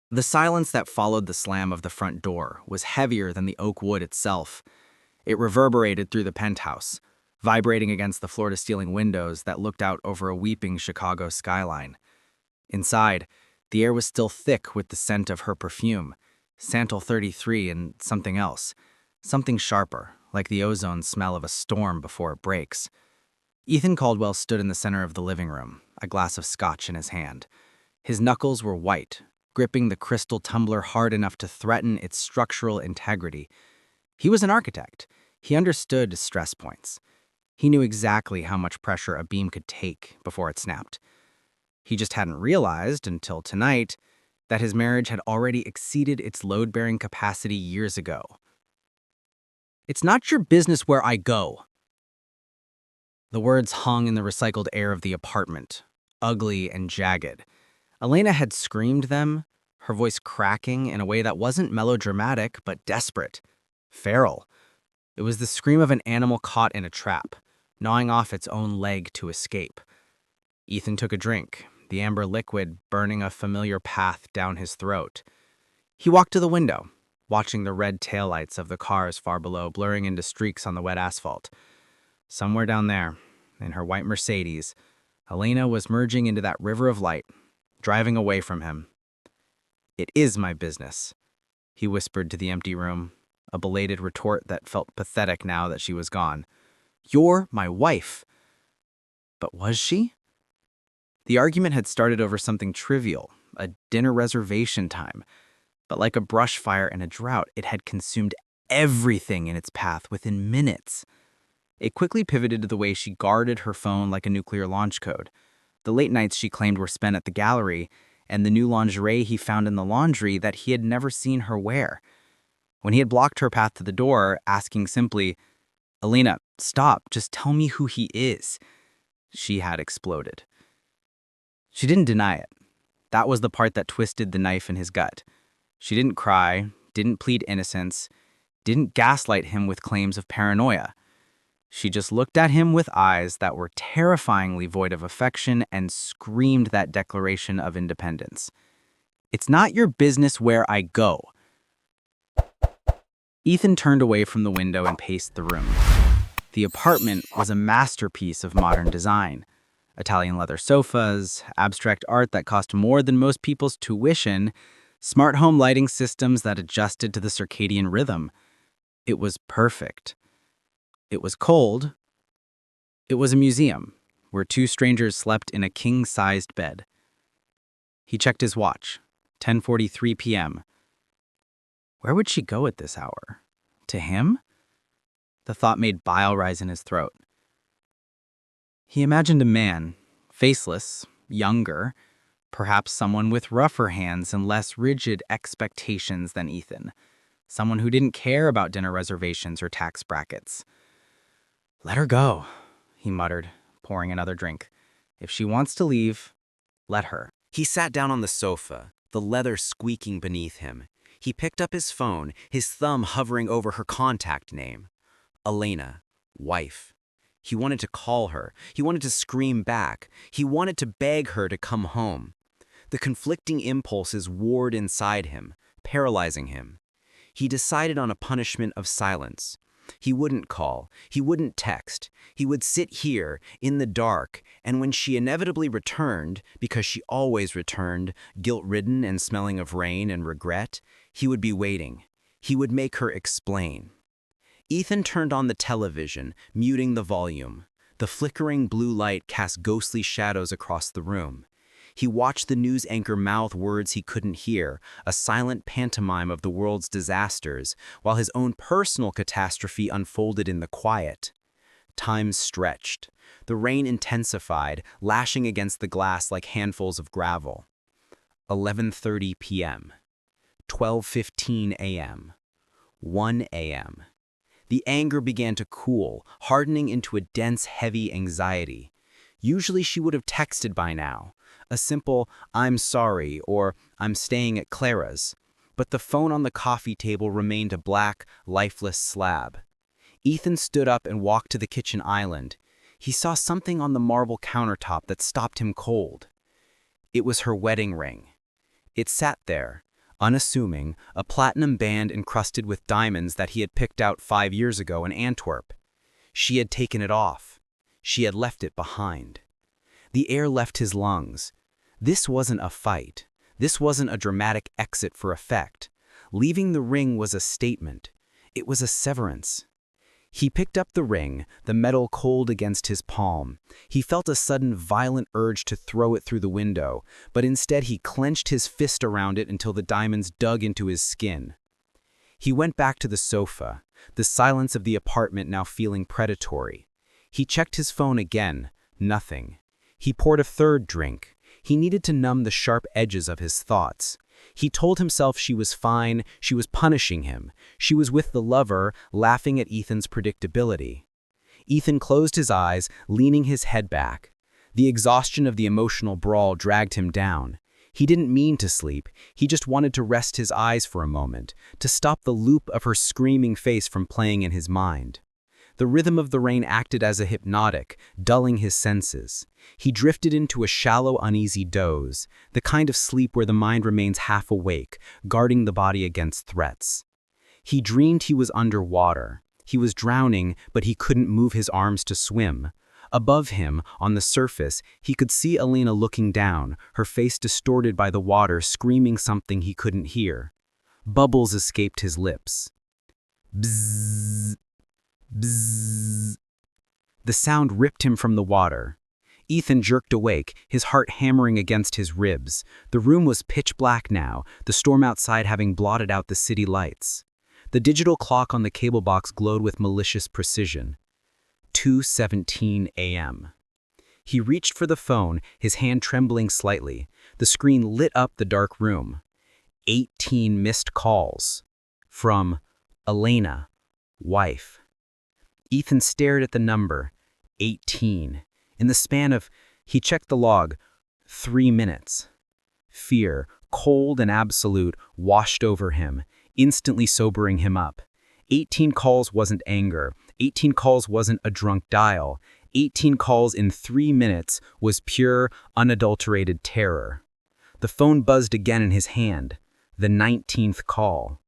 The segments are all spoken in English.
The silence that followed the slam of the front door was heavier than the oak wood itself. It reverberated through the penthouse, vibrating against the floor-to-ceiling windows that looked out over a weeping Chicago skyline. Inside, the air was still thick with the scent of her perfume, Santal 33 and something else, something sharper, like the ozone smell of a storm before it breaks. Ethan Caldwell stood in the center of the living room, a glass of scotch in his hand. His knuckles were white, gripping the crystal tumbler hard enough to threaten its structural integrity. He was an architect. He understood stress points. He knew exactly how much pressure a beam could take before it snapped. He just hadn't realized, until tonight, that his marriage had already exceeded its load-bearing capacity years ago. "It's not your business where I go." The words hung in the recycled air of the apartment, ugly and jagged. Elena had screamed them, her voice cracking in a way that wasn't melodramatic but desperate, feral. It was the scream of an animal caught in a trap, gnawing off its own leg to escape. Ethan took a drink, the amber liquid burning a familiar path down his throat. He walked to the window, watching the red taillights of the cars far below blurring into streaks on the wet asphalt. Somewhere down there, in her white Mercedes, Elena was merging into that river of light, driving away from him. "It is my business," he whispered to the empty room, a belated retort that felt pathetic now that she was gone. "You're my wife." But was she? The argument had started over something trivial, a dinner reservation time. But like a brush fire in a drought, it had consumed everything in its path within minutes. It quickly pivoted to the way she guarded her phone like a nuclear launch code. The late nights she claimed were spent at the gallery, and the new lingerie he found in the laundry that he had never seen her wear. When he had blocked her path to the door, asking simply, "Elena, stop, just tell me who he is," she had exploded. She didn't deny it. That was the part that twisted the knife in his gut. She didn't cry, didn't plead innocence, didn't gaslight him with claims of paranoia. She just looked at him with eyes that were terrifyingly void of affection and screamed that declaration of independence. "It's not your business where I go." Ethan turned away from the window and paced the room. The apartment was a masterpiece of modern design. Italian leather sofas, abstract art that cost more than most people's tuition, smart home lighting systems that adjusted to the circadian rhythm. It was perfect. It was cold. It was a museum, where two strangers slept in a king-sized bed. He checked his watch, 10:43 p.m. Where would she go at this hour? To him? The thought made bile rise in his throat. He imagined a man, faceless, younger, perhaps someone with rougher hands and less rigid expectations than Ethan. Someone who didn't care about dinner reservations or tax brackets. "Let her go," he muttered, pouring another drink. "If she wants to leave, let her." He sat down on the sofa, the leather squeaking beneath him. He picked up his phone, his thumb hovering over her contact name. Elena, wife. He wanted to call her. He wanted to scream back. He wanted to beg her to come home. The conflicting impulses warred inside him, paralyzing him. He decided on a punishment of silence. He wouldn't call. He wouldn't text. He would sit here, in the dark, and when she inevitably returned, because she always returned, guilt-ridden and smelling of rain and regret, he would be waiting. He would make her explain. Ethan turned on the television, muting the volume. The flickering blue light cast ghostly shadows across the room. He watched the news anchor mouth words he couldn't hear, a silent pantomime of the world's disasters, while his own personal catastrophe unfolded in the quiet. Time stretched. The rain intensified, lashing against the glass like handfuls of gravel. 11:30 p.m. 12:15 a.m. 1 a.m. The anger began to cool, hardening into a dense, heavy anxiety. Usually she would have texted by now. A simple, "I'm sorry," or "I'm staying at Clara's." But the phone on the coffee table remained a black, lifeless slab. Ethan stood up and walked to the kitchen island. He saw something on the marble countertop that stopped him cold. It was her wedding ring. It sat there, Unassuming, a platinum band encrusted with diamonds that he had picked out 5 years ago in Antwerp. She had taken it off. She had left it behind. The air left his lungs. This wasn't a fight. This wasn't a dramatic exit for effect. Leaving the ring was a statement. It was a severance. He picked up the ring, the metal cold against his palm. He felt a sudden violent urge to throw it through the window, but instead he clenched his fist around it until the diamonds dug into his skin. He went back to the sofa, the silence of the apartment now feeling predatory. He checked his phone again. Nothing. He poured a third drink. He needed to numb the sharp edges of his thoughts. He told himself she was fine, she was punishing him. She was with the lover, laughing at Ethan's predictability. Ethan closed his eyes, leaning his head back. The exhaustion of the emotional brawl dragged him down. He didn't mean to sleep, he just wanted to rest his eyes for a moment, to stop the loop of her screaming face from playing in his mind. The rhythm of the rain acted as a hypnotic, dulling his senses. He drifted into a shallow, uneasy doze, the kind of sleep where the mind remains half awake, guarding the body against threats. He dreamed he was underwater. He was drowning, but he couldn't move his arms to swim. Above him, on the surface, he could see Elena looking down, her face distorted by the water, screaming something he couldn't hear. Bubbles escaped his lips. Bzzz. Bzzz. The sound ripped him from the water. Ethan jerked awake, his heart hammering against his ribs. The room was pitch black now, the storm outside having blotted out the city lights. The digital clock on the cable box glowed with malicious precision. 2:17 a.m. He reached for the phone, his hand trembling slightly. The screen lit up the dark room. 18 missed calls. From Elena, wife. Ethan stared at the number, 18. In the span of, he checked the log, 3 minutes. Fear, cold and absolute, washed over him, instantly sobering him up. 18 calls wasn't anger. 18 calls wasn't a drunk dial. 18 calls in 3 minutes was pure, unadulterated terror. The phone buzzed again in his hand. The 19th call.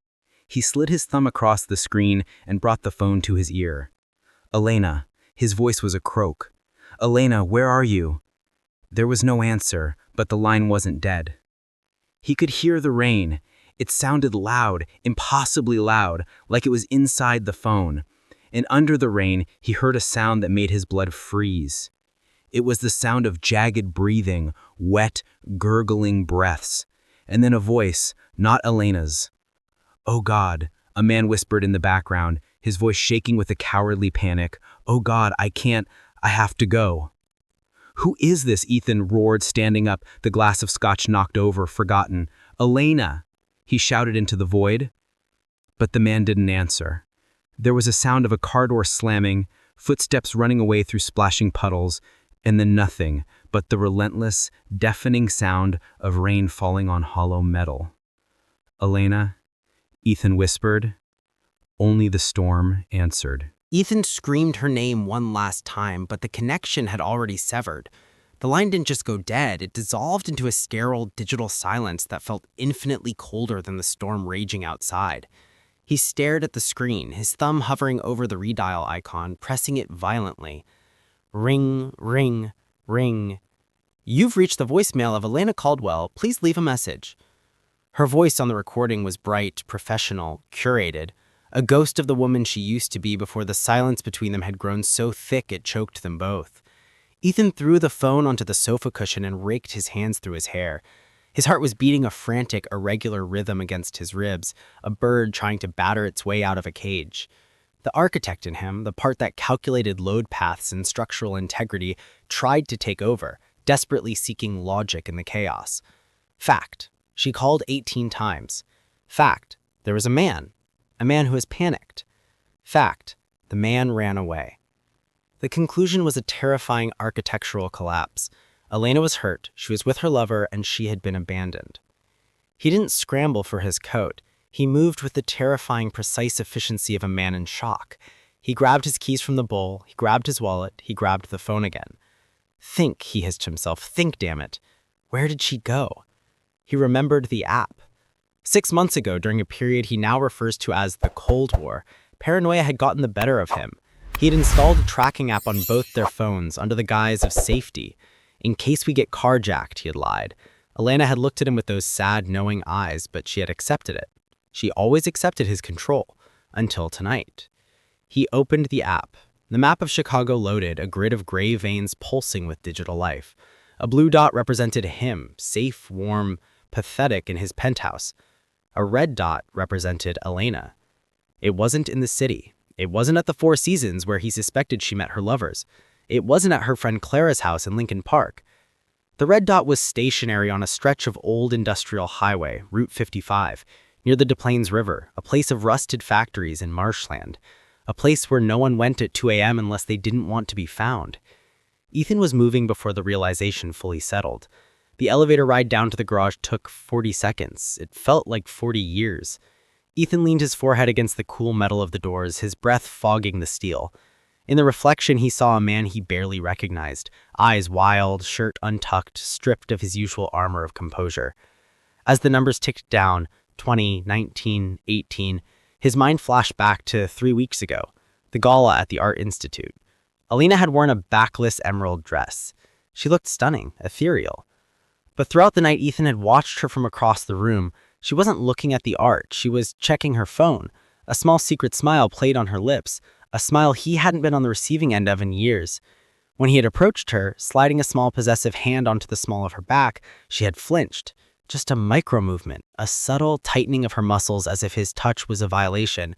He slid his thumb across the screen and brought the phone to his ear. Elena. His voice was a croak. Elena, where are you? There was no answer, but the line wasn't dead. He could hear the rain. It sounded loud, impossibly loud, like it was inside the phone. And under the rain, he heard a sound that made his blood freeze. It was the sound of jagged breathing, wet, gurgling breaths. And then a voice, not Elena's. Oh God, a man whispered in the background, his voice shaking with a cowardly panic. Oh God, I have to go. Who is this? Ethan roared, standing up, the glass of scotch knocked over, forgotten. Elena, he shouted into the void. But the man didn't answer. There was a sound of a car door slamming, footsteps running away through splashing puddles, and then nothing but the relentless, deafening sound of rain falling on hollow metal. Elena, Ethan whispered. Only the storm answered. Ethan screamed her name one last time, but the connection had already severed. The line didn't just go dead, it dissolved into a sterile digital silence that felt infinitely colder than the storm raging outside. He stared at the screen, his thumb hovering over the redial icon, pressing it violently. Ring, ring, ring. You've reached the voicemail of Elena Caldwell. Please leave a message. Her voice on the recording was bright, professional, curated. A ghost of the woman she used to be before the silence between them had grown so thick it choked them both. Ethan threw the phone onto the sofa cushion and raked his hands through his hair. His heart was beating a frantic, irregular rhythm against his ribs, a bird trying to batter its way out of a cage. The architect in him, the part that calculated load paths and structural integrity, tried to take over, desperately seeking logic in the chaos. Fact. She called 18 times. Fact. There was a man who has panicked. Fact. The man ran away. The conclusion was a terrifying architectural collapse. Elena was hurt, she was with her lover, and she had been abandoned. He didn't scramble for his coat. He moved with the terrifying, precise efficiency of a man in shock. He grabbed his keys from the bowl, he grabbed his wallet, he grabbed the phone again. Think, he hissed to himself, think, damn it. Where did she go? He remembered the app. 6 months ago, during a period he now refers to as the Cold War, paranoia had gotten the better of him. He had installed a tracking app on both their phones under the guise of safety. In case we get carjacked, he had lied. Elena had looked at him with those sad, knowing eyes, but she had accepted it. She always accepted his control, until tonight. He opened the app. The map of Chicago loaded, a grid of gray veins pulsing with digital life. A blue dot represented him, safe, warm, pathetic in his penthouse. A red dot represented Elena. It wasn't in the city. It wasn't at the Four Seasons where he suspected she met her lovers. It wasn't at her friend Clara's house in Lincoln Park. The red dot was stationary on a stretch of old industrial highway, Route 55, near the Des Plaines River, a place of rusted factories and marshland, a place where no one went at 2 a.m. unless they didn't want to be found. Ethan was moving before the realization fully settled. The elevator ride down to the garage took 40 seconds. It felt like 40 years. Ethan leaned his forehead against the cool metal of the doors, his breath fogging the steel. In the reflection, he saw a man he barely recognized, eyes wild, shirt untucked, stripped of his usual armor of composure. As the numbers ticked down, 20, 19, 18, his mind flashed back to 3 weeks ago, the gala at the Art Institute. Alina had worn a backless emerald dress. She looked stunning, ethereal. But throughout the night, Ethan had watched her from across the room. She wasn't looking at the art, she was checking her phone. A small secret smile played on her lips, a smile he hadn't been on the receiving end of in years. When he had approached her, sliding a small possessive hand onto the small of her back, she had flinched. Just a micro-movement, a subtle tightening of her muscles as if his touch was a violation.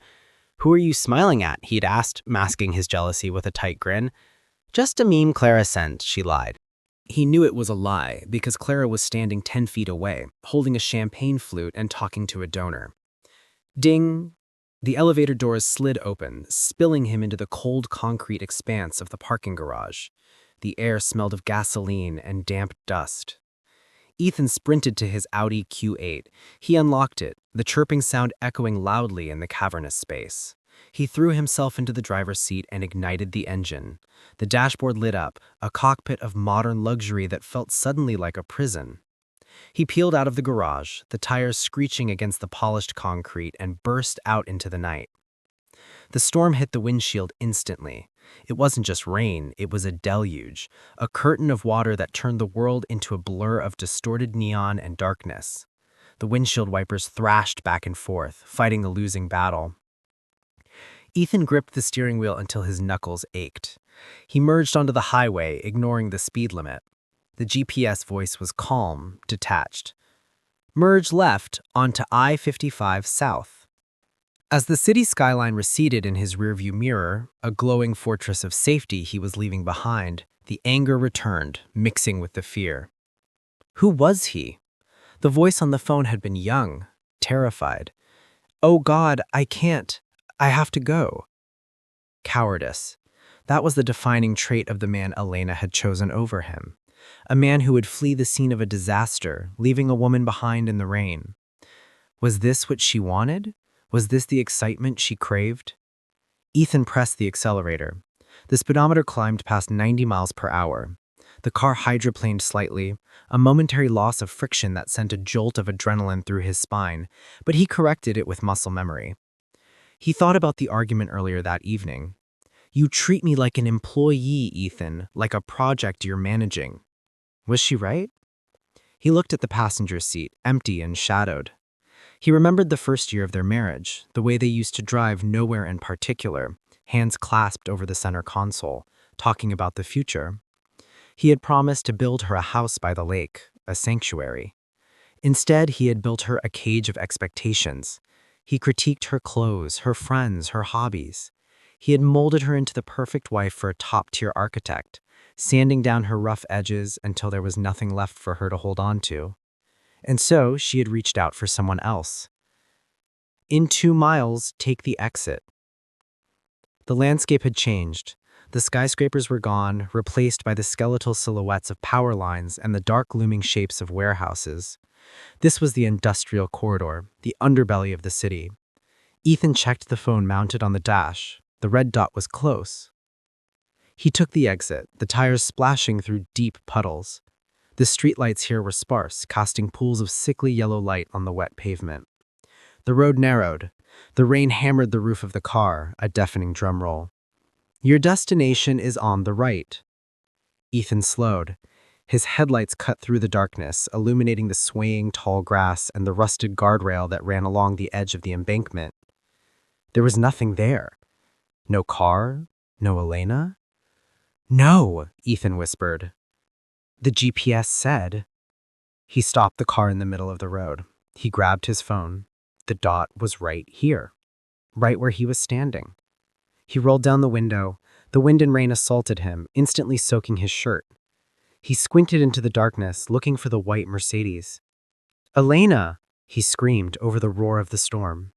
"Who are you smiling at?" he'd asked, masking his jealousy with a tight grin. "Just a meme Clara sent," she lied. He knew it was a lie because Clara was standing 10 feet away, holding a champagne flute and talking to a donor. Ding! The elevator doors slid open, spilling him into the cold concrete expanse of the parking garage. The air smelled of gasoline and damp dust. Ethan sprinted to his Audi Q8. He unlocked it, the chirping sound echoing loudly in the cavernous space. He threw himself into the driver's seat and ignited the engine. The dashboard lit up, a cockpit of modern luxury that felt suddenly like a prison. He peeled out of the garage, the tires screeching against the polished concrete, and burst out into the night. The storm hit the windshield instantly. It wasn't just rain, it was a deluge, a curtain of water that turned the world into a blur of distorted neon and darkness. The windshield wipers thrashed back and forth, fighting a losing battle. Ethan gripped the steering wheel until his knuckles ached. He merged onto the highway, ignoring the speed limit. The GPS voice was calm, detached. Merge left onto I-55 South. As the city skyline receded in his rearview mirror, a glowing fortress of safety he was leaving behind, the anger returned, mixing with the fear. Who was he? The voice on the phone had been young, terrified. "Oh God, I can't. I have to go." Cowardice. That was the defining trait of the man Elena had chosen over him. A man who would flee the scene of a disaster, leaving a woman behind in the rain. Was this what she wanted? Was this the excitement she craved? Ethan pressed the accelerator. The speedometer climbed past 90 miles per hour. The car hydroplaned slightly, a momentary loss of friction that sent a jolt of adrenaline through his spine, but he corrected it with muscle memory. He thought about the argument earlier that evening. "You treat me like an employee, Ethan, like a project you're managing." Was she right? He looked at the passenger seat, empty and shadowed. He remembered the first year of their marriage, the way they used to drive nowhere in particular, hands clasped over the center console, talking about the future. He had promised to build her a house by the lake, a sanctuary. Instead, he had built her a cage of expectations. He critiqued her clothes, her friends, her hobbies. He had molded her into the perfect wife for a top-tier architect, sanding down her rough edges until there was nothing left for her to hold on to. And so she had reached out for someone else. In 2 miles, take the exit. The landscape had changed. The skyscrapers were gone, replaced by the skeletal silhouettes of power lines and the dark looming shapes of warehouses. This was the industrial corridor, the underbelly of the city. Ethan checked the phone mounted on the dash. The red dot was close. He took the exit, the tires splashing through deep puddles. The streetlights here were sparse, casting pools of sickly yellow light on the wet pavement. The road narrowed. The rain hammered the roof of the car, a deafening drum roll. Your destination is on the right. Ethan slowed. His headlights cut through the darkness, illuminating the swaying tall grass and the rusted guardrail that ran along the edge of the embankment. There was nothing there. No car? No Elena? No, Ethan whispered. The GPS said. He stopped the car in the middle of the road. He grabbed his phone. The dot was right here, right where he was standing. He rolled down the window. The wind and rain assaulted him, instantly soaking his shirt. He squinted into the darkness, looking for the white Mercedes. "Elena!" he screamed over the roar of the storm.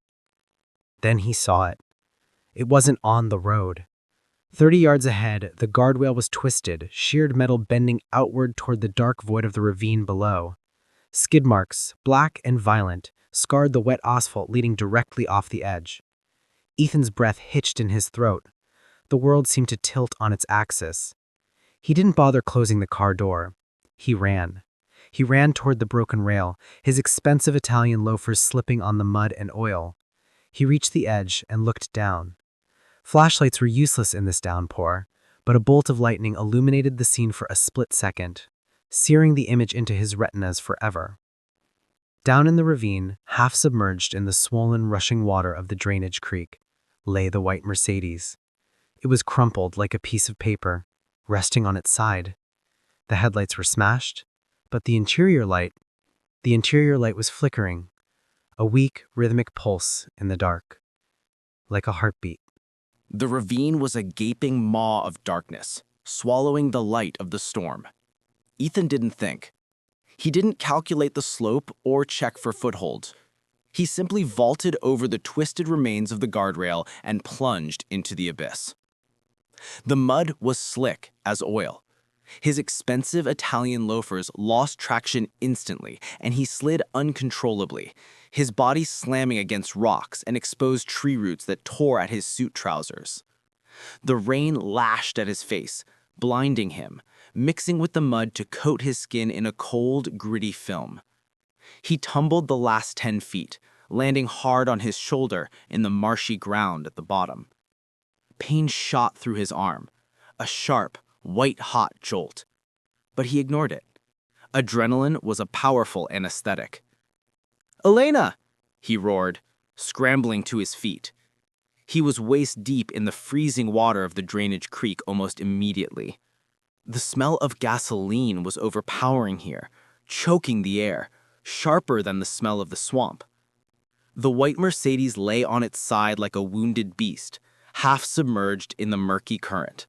Then he saw it. It wasn't on the road. 30 yards ahead, the guardrail was twisted, sheared metal bending outward toward the dark void of the ravine below. Skid marks, black and violent, scarred the wet asphalt leading directly off the edge. Ethan's breath hitched in his throat. The world seemed to tilt on its axis. He didn't bother closing the car door. He ran. He ran toward the broken rail, his expensive Italian loafers slipping on the mud and oil. He reached the edge and looked down. Flashlights were useless in this downpour, but a bolt of lightning illuminated the scene for a split second, searing the image into his retinas forever. Down in the ravine, half submerged in the swollen, rushing water of the drainage creek, lay the white Mercedes. It was crumpled like a piece of paper, resting on its side. The headlights were smashed, but the interior light was flickering, a weak, rhythmic pulse in the dark, like a heartbeat. The ravine was a gaping maw of darkness, swallowing the light of the storm. Ethan didn't think. He didn't calculate the slope or check for footholds. He simply vaulted over the twisted remains of the guardrail and plunged into the abyss. The mud was slick as oil. His expensive Italian loafers lost traction instantly, and he slid uncontrollably, his body slamming against rocks and exposed tree roots that tore at his suit trousers. The rain lashed at his face, blinding him, mixing with the mud to coat his skin in a cold, gritty film. He tumbled the last 10 feet, landing hard on his shoulder in the marshy ground at the bottom. Pain shot through his arm, a sharp, white-hot jolt. But he ignored it. Adrenaline was a powerful anesthetic. "Elena!" he roared, scrambling to his feet. He was waist-deep in the freezing water of the drainage creek almost immediately. The smell of gasoline was overpowering here, choking the air, sharper than the smell of the swamp. The white Mercedes lay on its side like a wounded beast, half submerged in the murky current.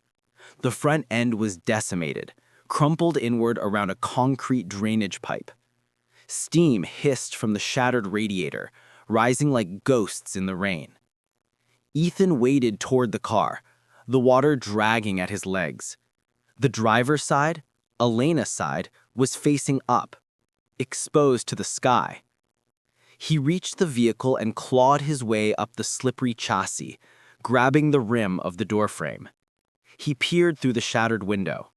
The front end was decimated, crumpled inward around a concrete drainage pipe. Steam hissed from the shattered radiator, rising like ghosts in the rain. Ethan waded toward the car, the water dragging at his legs. The driver's side, Elena's side, was facing up, exposed to the sky. He reached the vehicle and clawed his way up the slippery chassis, grabbing the rim of the doorframe. He peered through the shattered window.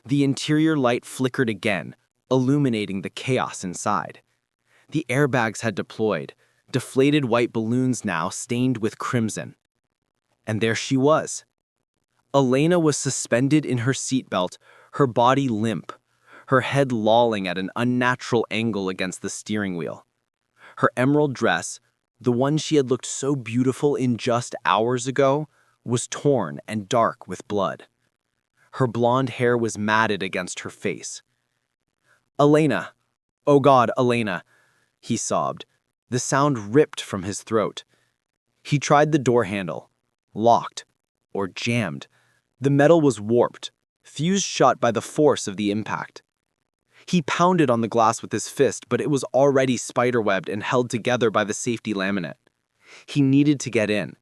The interior light flickered again, illuminating the chaos inside. The airbags had deployed, deflated white balloons now stained with crimson. And there she was. Elena was suspended in her seatbelt, her body limp, her head lolling at an unnatural angle against the steering wheel. Her emerald dress, the one she had looked so beautiful in just hours ago, was torn and dark with blood. Her blonde hair was matted against her face. "Elena! Oh God, Elena!" he sobbed. The sound ripped from his throat. He tried the door handle. Locked. Or jammed. The metal was warped, fused shut by the force of the impact. He pounded on the glass with his fist, but it was already spiderwebbed and held together by the safety laminate. He needed to get in.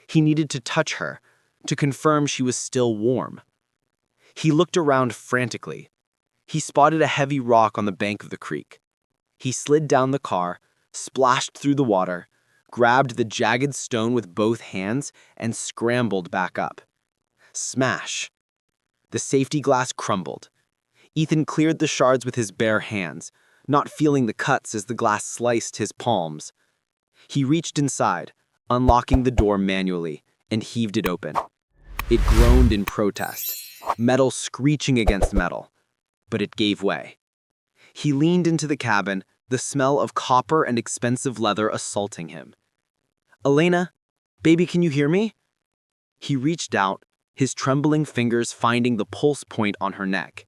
He needed to touch her, to confirm she was still warm. He looked around frantically. He spotted a heavy rock on the bank of the creek. He slid down the car, splashed through the water, grabbed the jagged stone with both hands, and scrambled back up. Smash! The safety glass crumbled. Ethan cleared the shards with his bare hands, not feeling the cuts as the glass sliced his palms. He reached inside, unlocking the door manually, and heaved it open. It groaned in protest, metal screeching against metal, but it gave way. He leaned into the cabin, the smell of copper and expensive leather assaulting him. "Elena, baby, can you hear me?" He reached out, his trembling fingers finding the pulse point on her neck.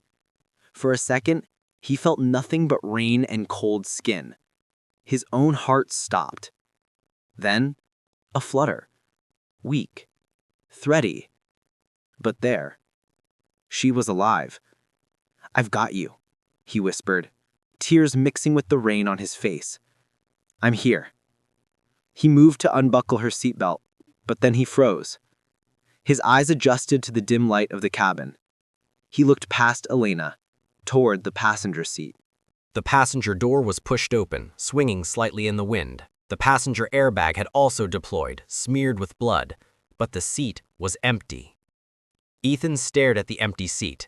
For a second, he felt nothing but rain and cold skin. His own heart stopped. Then, a flutter. Weak. Thready. But there. She was alive. "I've got you," he whispered, tears mixing with the rain on his face. "I'm here." He moved to unbuckle her seatbelt, but then he froze. His eyes adjusted to the dim light of the cabin. He looked past Elena, toward the passenger seat. The passenger door was pushed open, swinging slightly in the wind. The passenger airbag had also deployed, smeared with blood, but the seat was empty. Ethan stared at the empty seat.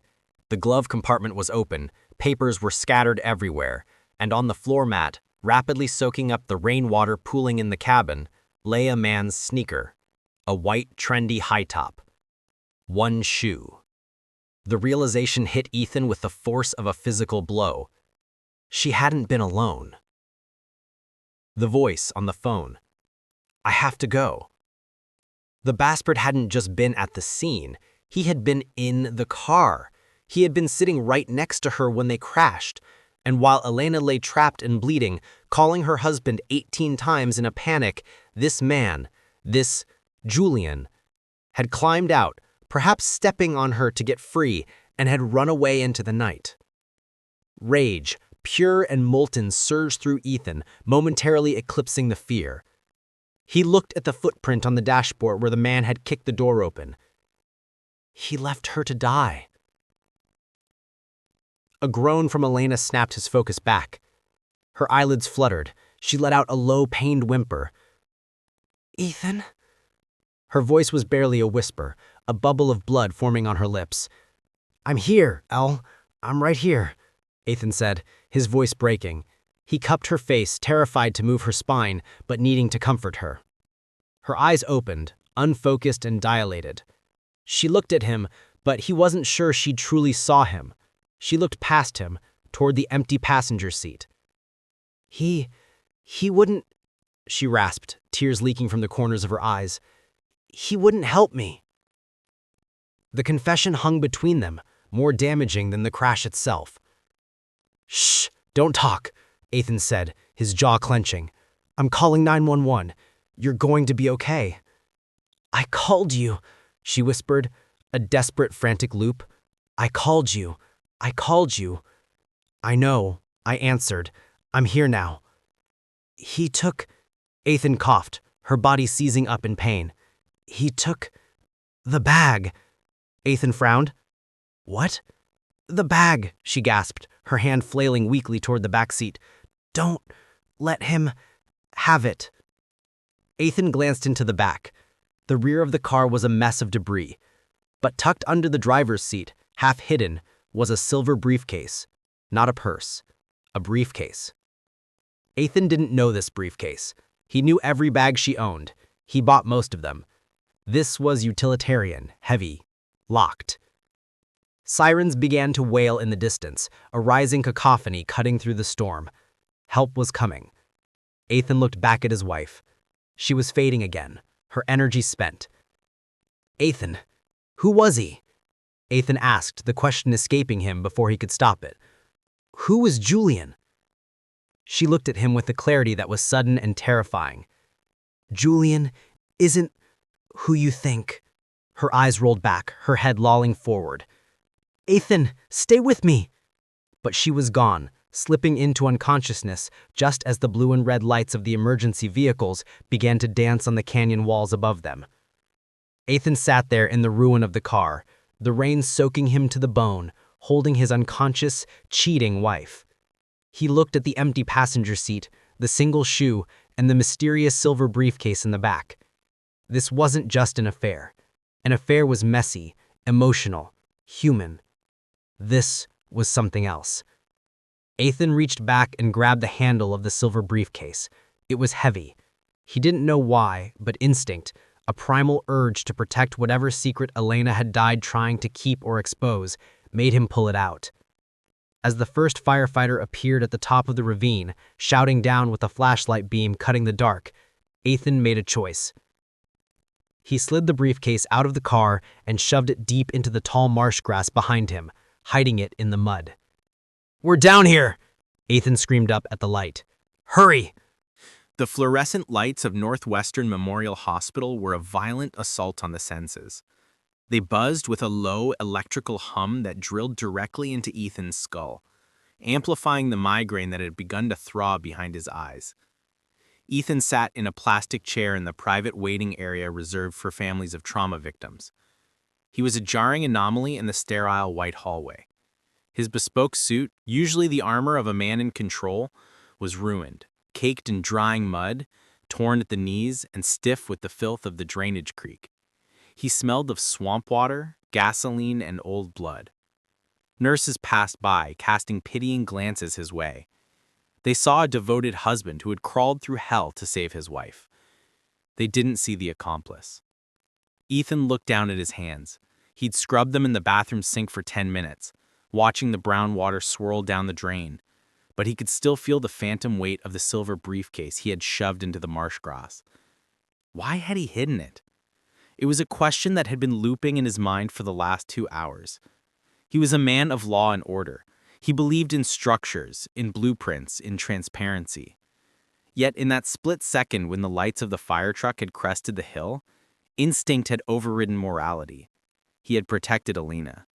The glove compartment was open, papers were scattered everywhere, and on the floor mat, rapidly soaking up the rainwater pooling in the cabin, lay a man's sneaker, a white, trendy high top. One shoe. The realization hit Ethan with the force of a physical blow. She hadn't been alone. The voice on the phone. "I have to go." The bastard hadn't just been at the scene, he had been in the car. He had been sitting right next to her when they crashed, and while Elena lay trapped and bleeding, calling her husband 18 times in a panic, this man, this Julian, had climbed out, perhaps stepping on her to get free, and had run away into the night. Rage, pure and molten, surged through Ethan, momentarily eclipsing the fear. He looked at the footprint on the dashboard where the man had kicked the door open. He left her to die. A groan from Elena snapped his focus back. Her eyelids fluttered. She let out a low, pained whimper. "Ethan?" Her voice was barely a whisper, a bubble of blood forming on her lips. "I'm here, Elle. I'm right here," Ethan said, his voice breaking. He cupped her face, terrified to move her spine, but needing to comfort her. Her eyes opened, unfocused and dilated. She looked at him, but he wasn't sure she truly saw him. She looked past him, toward the empty passenger seat. He wouldn't, she rasped, tears leaking from the corners of her eyes. "He wouldn't help me." The confession hung between them, more damaging than the crash itself. "Shh, don't talk," Ethan said, his jaw clenching. "I'm calling 911. You're going to be okay." "I called you," she whispered, a desperate, frantic loop. "I called you. I called you." "I know," I answered. "I'm here now." "He took—" Ethan coughed, her body seizing up in pain. "He took the bag." Ethan frowned. "What?" "The bag," she gasped, her hand flailing weakly toward the back seat. "Don't let him have it." Ethan glanced into the back. The rear of the car was a mess of debris, but tucked under the driver's seat, half hidden, was a silver briefcase. Not a purse. A briefcase. Ethan didn't know this briefcase. He knew every bag she owned. He bought most of them. This was utilitarian, heavy, locked. Sirens began to wail in the distance, a rising cacophony cutting through the storm. Help was coming. Ethan looked back at his wife. She was fading again, her energy spent. "Ethan, who was he?" Ethan asked, the question escaping him before he could stop it. "Who was Julian?" She looked at him with a clarity that was sudden and terrifying. "Julian isn't who you think." Her eyes rolled back, her head lolling forward. "Ethan, stay with me!" But she was gone, slipping into unconsciousness just as the blue and red lights of the emergency vehicles began to dance on the canyon walls above them. Ethan sat there in the ruin of the car, the rain soaking him to the bone, holding his unconscious, cheating wife. He looked at the empty passenger seat, the single shoe, and the mysterious silver briefcase in the back. This wasn't just an affair. An affair was messy, emotional, human. This was something else. Ethan reached back and grabbed the handle of the silver briefcase. It was heavy. He didn't know why, but instinct, a primal urge to protect whatever secret Elena had died trying to keep or expose, made him pull it out. As the first firefighter appeared at the top of the ravine, shouting down with a flashlight beam cutting the dark, Ethan made a choice. He slid the briefcase out of the car and shoved it deep into the tall marsh grass behind him, hiding it in the mud. "We're down here!" Ethan screamed up at the light. "Hurry!" The fluorescent lights of Northwestern Memorial Hospital were a violent assault on the senses. They buzzed with a low electrical hum that drilled directly into Ethan's skull, amplifying the migraine that had begun to throb behind his eyes. Ethan sat in a plastic chair in the private waiting area reserved for families of trauma victims. He was a jarring anomaly in the sterile white hallway. His bespoke suit, usually the armor of a man in control, was ruined, caked in drying mud, torn at the knees, and stiff with the filth of the drainage creek. He smelled of swamp water, gasoline, and old blood. Nurses passed by, casting pitying glances his way. They saw a devoted husband who had crawled through hell to save his wife. They didn't see the accomplice. Ethan looked down at his hands. He'd scrubbed them in the bathroom sink for 10 minutes, watching the brown water swirl down the drain, but he could still feel the phantom weight of the silver briefcase he had shoved into the marsh grass. Why had he hidden it? It was a question that had been looping in his mind for the last 2 hours. He was a man of law and order. He believed in structures, in blueprints, in transparency. Yet in that split second when the lights of the fire truck had crested the hill, instinct had overridden morality. He had protected Elena.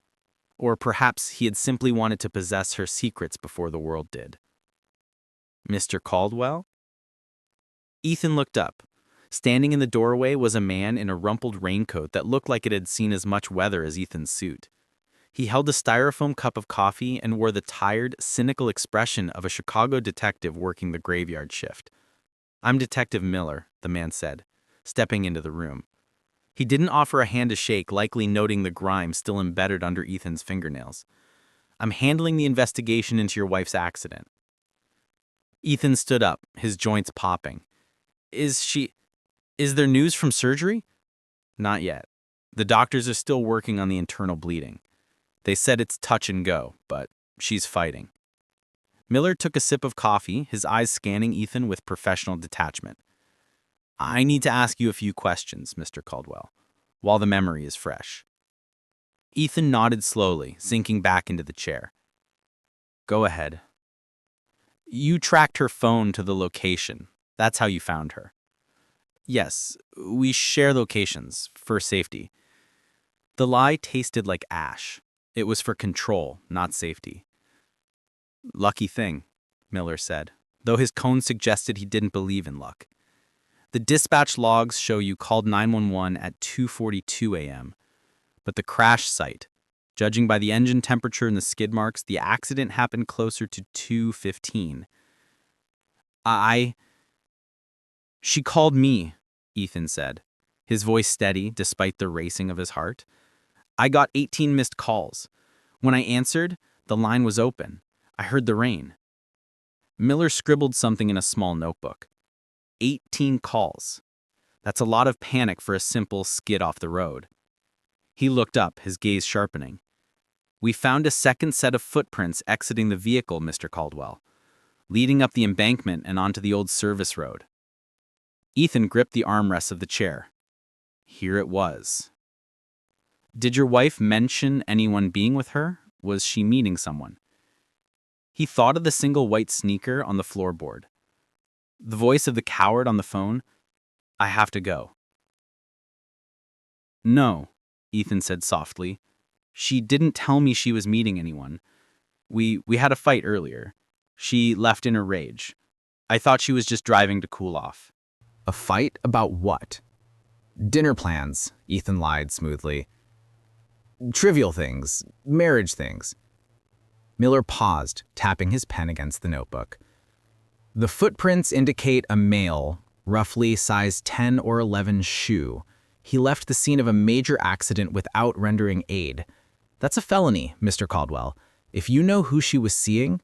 Or perhaps he had simply wanted to possess her secrets before the world did. "Mr. Caldwell?" Ethan looked up. Standing in the doorway was a man in a rumpled raincoat that looked like it had seen as much weather as Ethan's suit. He held a styrofoam cup of coffee and wore the tired, cynical expression of a Chicago detective working the graveyard shift. "I'm Detective Miller," the man said, stepping into the room. He didn't offer a hand to shake, likely noting the grime still embedded under Ethan's fingernails. "I'm handling the investigation into your wife's accident." Ethan stood up, his joints popping. Is there news from surgery?" "Not yet. The doctors are still working on the internal bleeding. They said it's touch and go, but she's fighting." Miller took a sip of coffee, his eyes scanning Ethan with professional detachment. "I need to ask you a few questions, Mr. Caldwell, while the memory is fresh." Ethan nodded slowly, sinking back into the chair. "Go ahead." "You tracked her phone to the location. That's how you found her." "Yes, we share locations, for safety." The lie tasted like ash. It was for control, not safety. "Lucky thing," Miller said, though his tone suggested he didn't believe in luck. "The dispatch logs show you called 911 at 2:42 a.m., but the crash site, judging by the engine temperature and the skid marks, the accident happened closer to 2:15. She called me," Ethan said, his voice steady despite the racing of his heart. "I got 18 missed calls. When I answered, the line was open. I heard the rain." Miller scribbled something in a small notebook. 18 calls. That's a lot of panic for a simple skid off the road. He looked up, his gaze sharpening. "We found a second set of footprints exiting the vehicle, Mr. Caldwell, leading up the embankment and onto the old service road." Ethan gripped the armrests of the chair. Here it was. "Did your wife mention anyone being with her? Was she meeting someone?" He thought of the single white sneaker on the floorboard. The voice of the coward on the phone. "I have to go." "No," Ethan said softly. "She didn't tell me she was meeting anyone. We had a fight earlier. She left in a rage. I thought she was just driving to cool off." A fight about what? "Dinner plans," Ethan lied smoothly. "Trivial things, marriage things." Miller paused, tapping his pen against the notebook. "The footprints indicate a male, roughly size 10 or 11 shoe. He left the scene of a major accident without rendering aid. That's a felony, Mr. Caldwell. If you know who she was seeing—"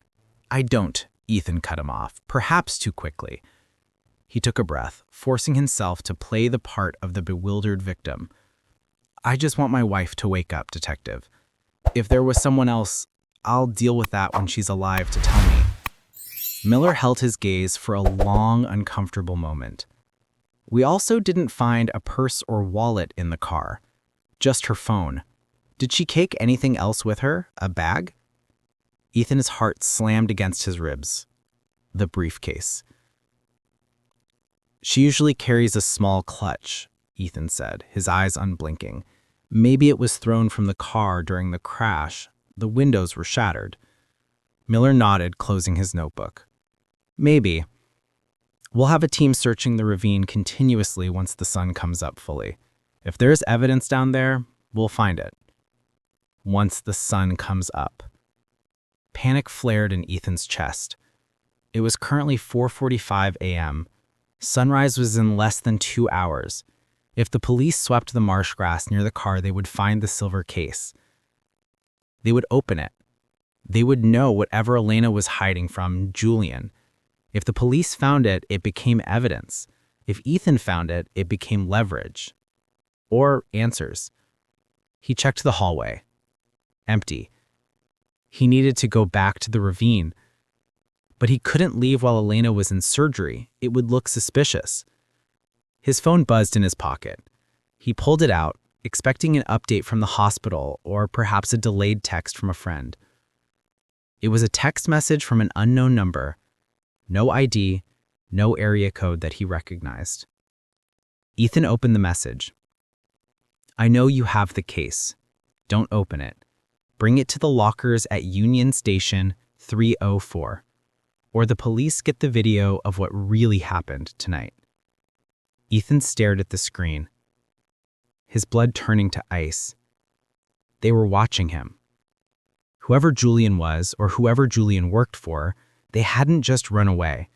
"I don't," Ethan cut him off, perhaps too quickly. He took a breath, forcing himself to play the part of the bewildered victim. I just want my wife to wake up, detective. If there was someone else, I'll deal with that when she's alive to tell me. Miller held his gaze for a long, uncomfortable moment. We also didn't find a purse or wallet in the car, just her phone. Did she take anything else with her? A bag? Ethan's heart slammed against his ribs. The briefcase. She usually carries a small clutch, Ethan said, his eyes unblinking. Maybe it was thrown from the car during the crash. The windows were shattered. Miller nodded, closing his notebook. Maybe. We'll have a team searching the ravine continuously once the sun comes up fully. If there's evidence down there, we'll find it. Once the sun comes up. Panic flared in Ethan's chest. It was currently 4:45 a.m. Sunrise was in less than 2 hours. If the police swept the marsh grass near the car, they would find the silver case. They would open it. They would know whatever Elena was hiding from Julian. If the police found it, it became evidence. If Ethan found it, it became leverage. Or answers. He checked the hallway. Empty. He needed to go back to the ravine. But he couldn't leave while Elena was in surgery. It would look suspicious. His phone buzzed in his pocket. He pulled it out, expecting an update from the hospital or perhaps a delayed text from a friend. It was a text message from an unknown number. No ID, no area code that he recognized. Ethan opened the message. I know you have the case. Don't open it. Bring it to the lockers at Union Station 304. Or the police get the video of what really happened tonight. Ethan stared at the screen, his blood turning to ice. They were watching him. Whoever Julian was, or whoever Julian worked for, they hadn't just run away.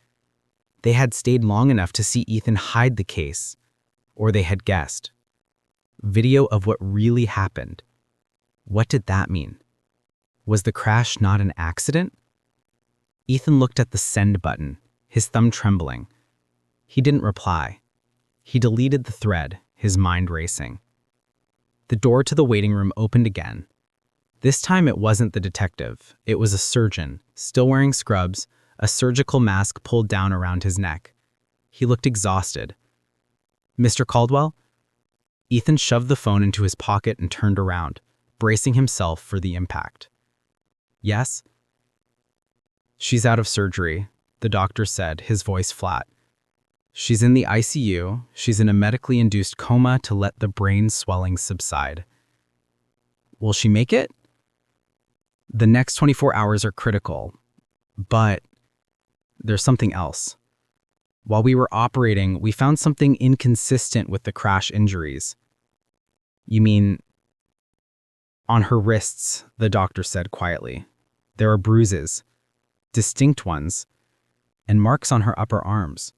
They had stayed long enough to see Ethan hide the case, or they had guessed. Video of what really happened. What did that mean? Was the crash not an accident? Ethan looked at the send button, his thumb trembling. He didn't reply. He deleted the thread, his mind racing. The door to the waiting room opened again. This time it wasn't the detective. It was a surgeon, still wearing scrubs, a surgical mask pulled down around his neck. He looked exhausted. Mr. Caldwell? Ethan shoved the phone into his pocket and turned around, bracing himself for the impact. Yes? She's out of surgery, the doctor said, his voice flat. She's in the ICU. She's in a medically induced coma to let the brain swelling subside. Will she make it? The next 24 hours are critical, but there's something else. While we were operating, we found something inconsistent with the crash injuries. You mean, on her wrists, the doctor said quietly. There are bruises, distinct ones, and marks on her upper arms.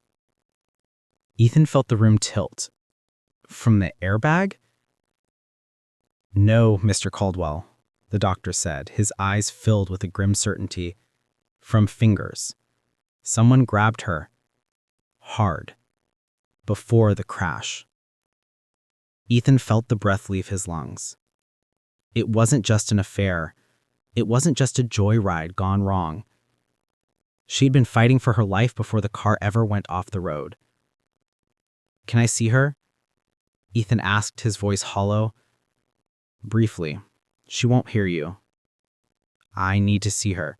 Ethan felt the room tilt. From the airbag? No, Mr. Caldwell, the doctor said, his eyes filled with a grim certainty. From fingers. Someone grabbed her. Hard. Before the crash. Ethan felt the breath leave his lungs. It wasn't just an affair. It wasn't just a joyride gone wrong. She'd been fighting for her life before the car ever went off the road. Can I see her? Ethan asked, his voice hollow. Briefly. She won't hear you. I need to see her.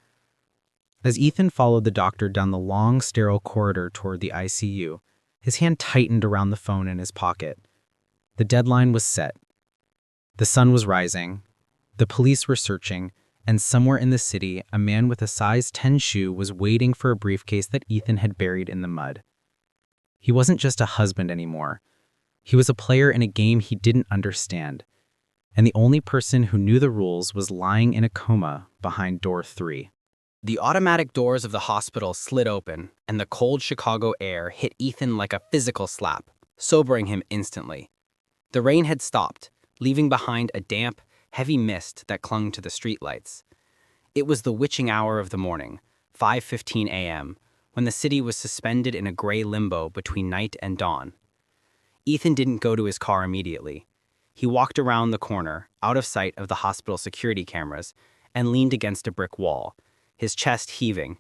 As Ethan followed the doctor down the long, sterile corridor toward the ICU, his hand tightened around the phone in his pocket. The deadline was set. The sun was rising. The police were searching, and somewhere in the city, a man with a size 10 shoe was waiting for a briefcase that Ethan had buried in the mud. He wasn't just a husband anymore. He was a player in a game he didn't understand, and the only person who knew the rules was lying in a coma behind door 3. The automatic doors of the hospital slid open, and the cold Chicago air hit Ethan like a physical slap, sobering him instantly. The rain had stopped, leaving behind a damp, heavy mist that clung to the streetlights. It was the witching hour of the morning, 5:15 a.m., when the city was suspended in a gray limbo between night and dawn. Ethan didn't go to his car immediately. He walked around the corner, out of sight of the hospital security cameras, and leaned against a brick wall, his chest heaving.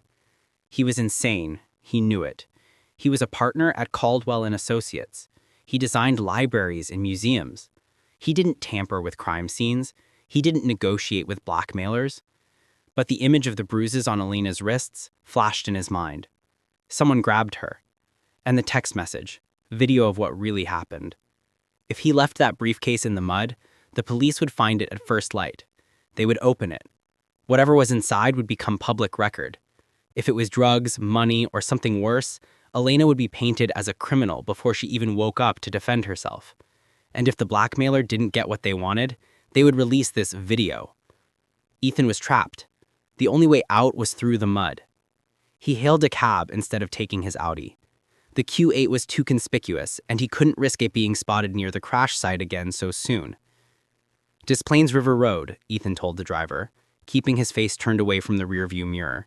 He was insane. He knew it. He was a partner at Caldwell and Associates. He designed libraries and museums. He didn't tamper with crime scenes. He didn't negotiate with blackmailers. But the image of the bruises on Alina's wrists flashed in his mind. Someone grabbed her. And the text message, video of what really happened. If he left that briefcase in the mud, the police would find it at first light. They would open it. Whatever was inside would become public record. If it was drugs, money, or something worse, Elena would be painted as a criminal before she even woke up to defend herself. And if the blackmailer didn't get what they wanted, they would release this video. Ethan was trapped. The only way out was through the mud. He hailed a cab instead of taking his Audi. The Q8 was too conspicuous, and he couldn't risk it being spotted near the crash site again so soon. Des Plaines River Road, Ethan told the driver, keeping his face turned away from the rearview mirror.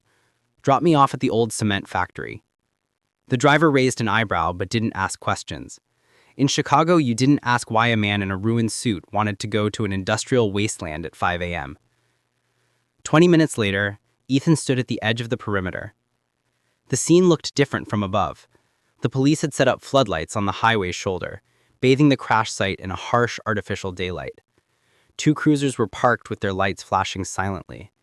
Drop me off at the old cement factory. The driver raised an eyebrow but didn't ask questions. In Chicago, you didn't ask why a man in a ruined suit wanted to go to an industrial wasteland at 5 a.m. 20 minutes later, Ethan stood at the edge of the perimeter. The scene looked different from above. The police had set up floodlights on the highway's shoulder, bathing the crash site in a harsh artificial daylight. 2 cruisers were parked with their lights flashing silently.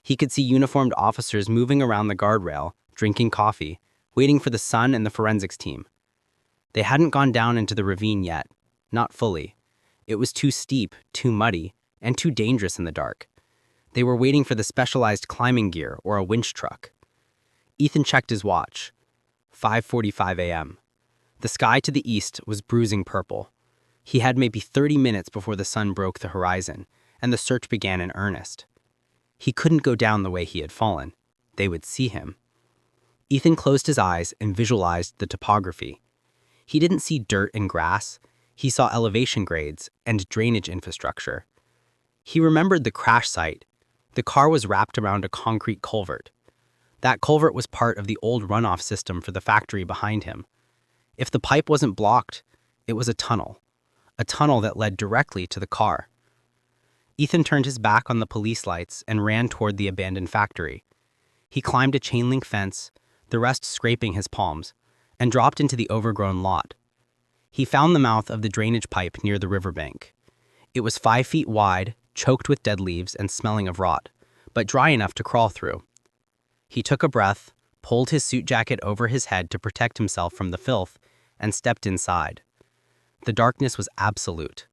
He could see uniformed officers moving around the guardrail, drinking coffee, waiting for the sun and the forensics team. They hadn't gone down into the ravine yet, not fully. It was too steep, too muddy, and too dangerous in the dark. They were waiting for the specialized climbing gear or a winch truck. Ethan checked his watch. 5:45 a.m. The sky to the east was bruising purple. He had maybe 30 minutes before the sun broke the horizon, and the search began in earnest. He couldn't go down the way he had fallen. They would see him. Ethan closed his eyes and visualized the topography. He didn't see dirt and grass. He saw elevation grades and drainage infrastructure. He remembered the crash site. The car was wrapped around a concrete culvert. That culvert was part of the old runoff system for the factory behind him. If the pipe wasn't blocked, it was a tunnel that led directly to the car. Ethan turned his back on the police lights and ran toward the abandoned factory. He climbed a chain-link fence, the rest scraping his palms, and dropped into the overgrown lot. He found the mouth of the drainage pipe near the riverbank. It was 5 feet wide, choked with dead leaves and smelling of rot, but dry enough to crawl through. He took a breath, pulled his suit jacket over his head to protect himself from the filth, and stepped inside. The darkness was absolute.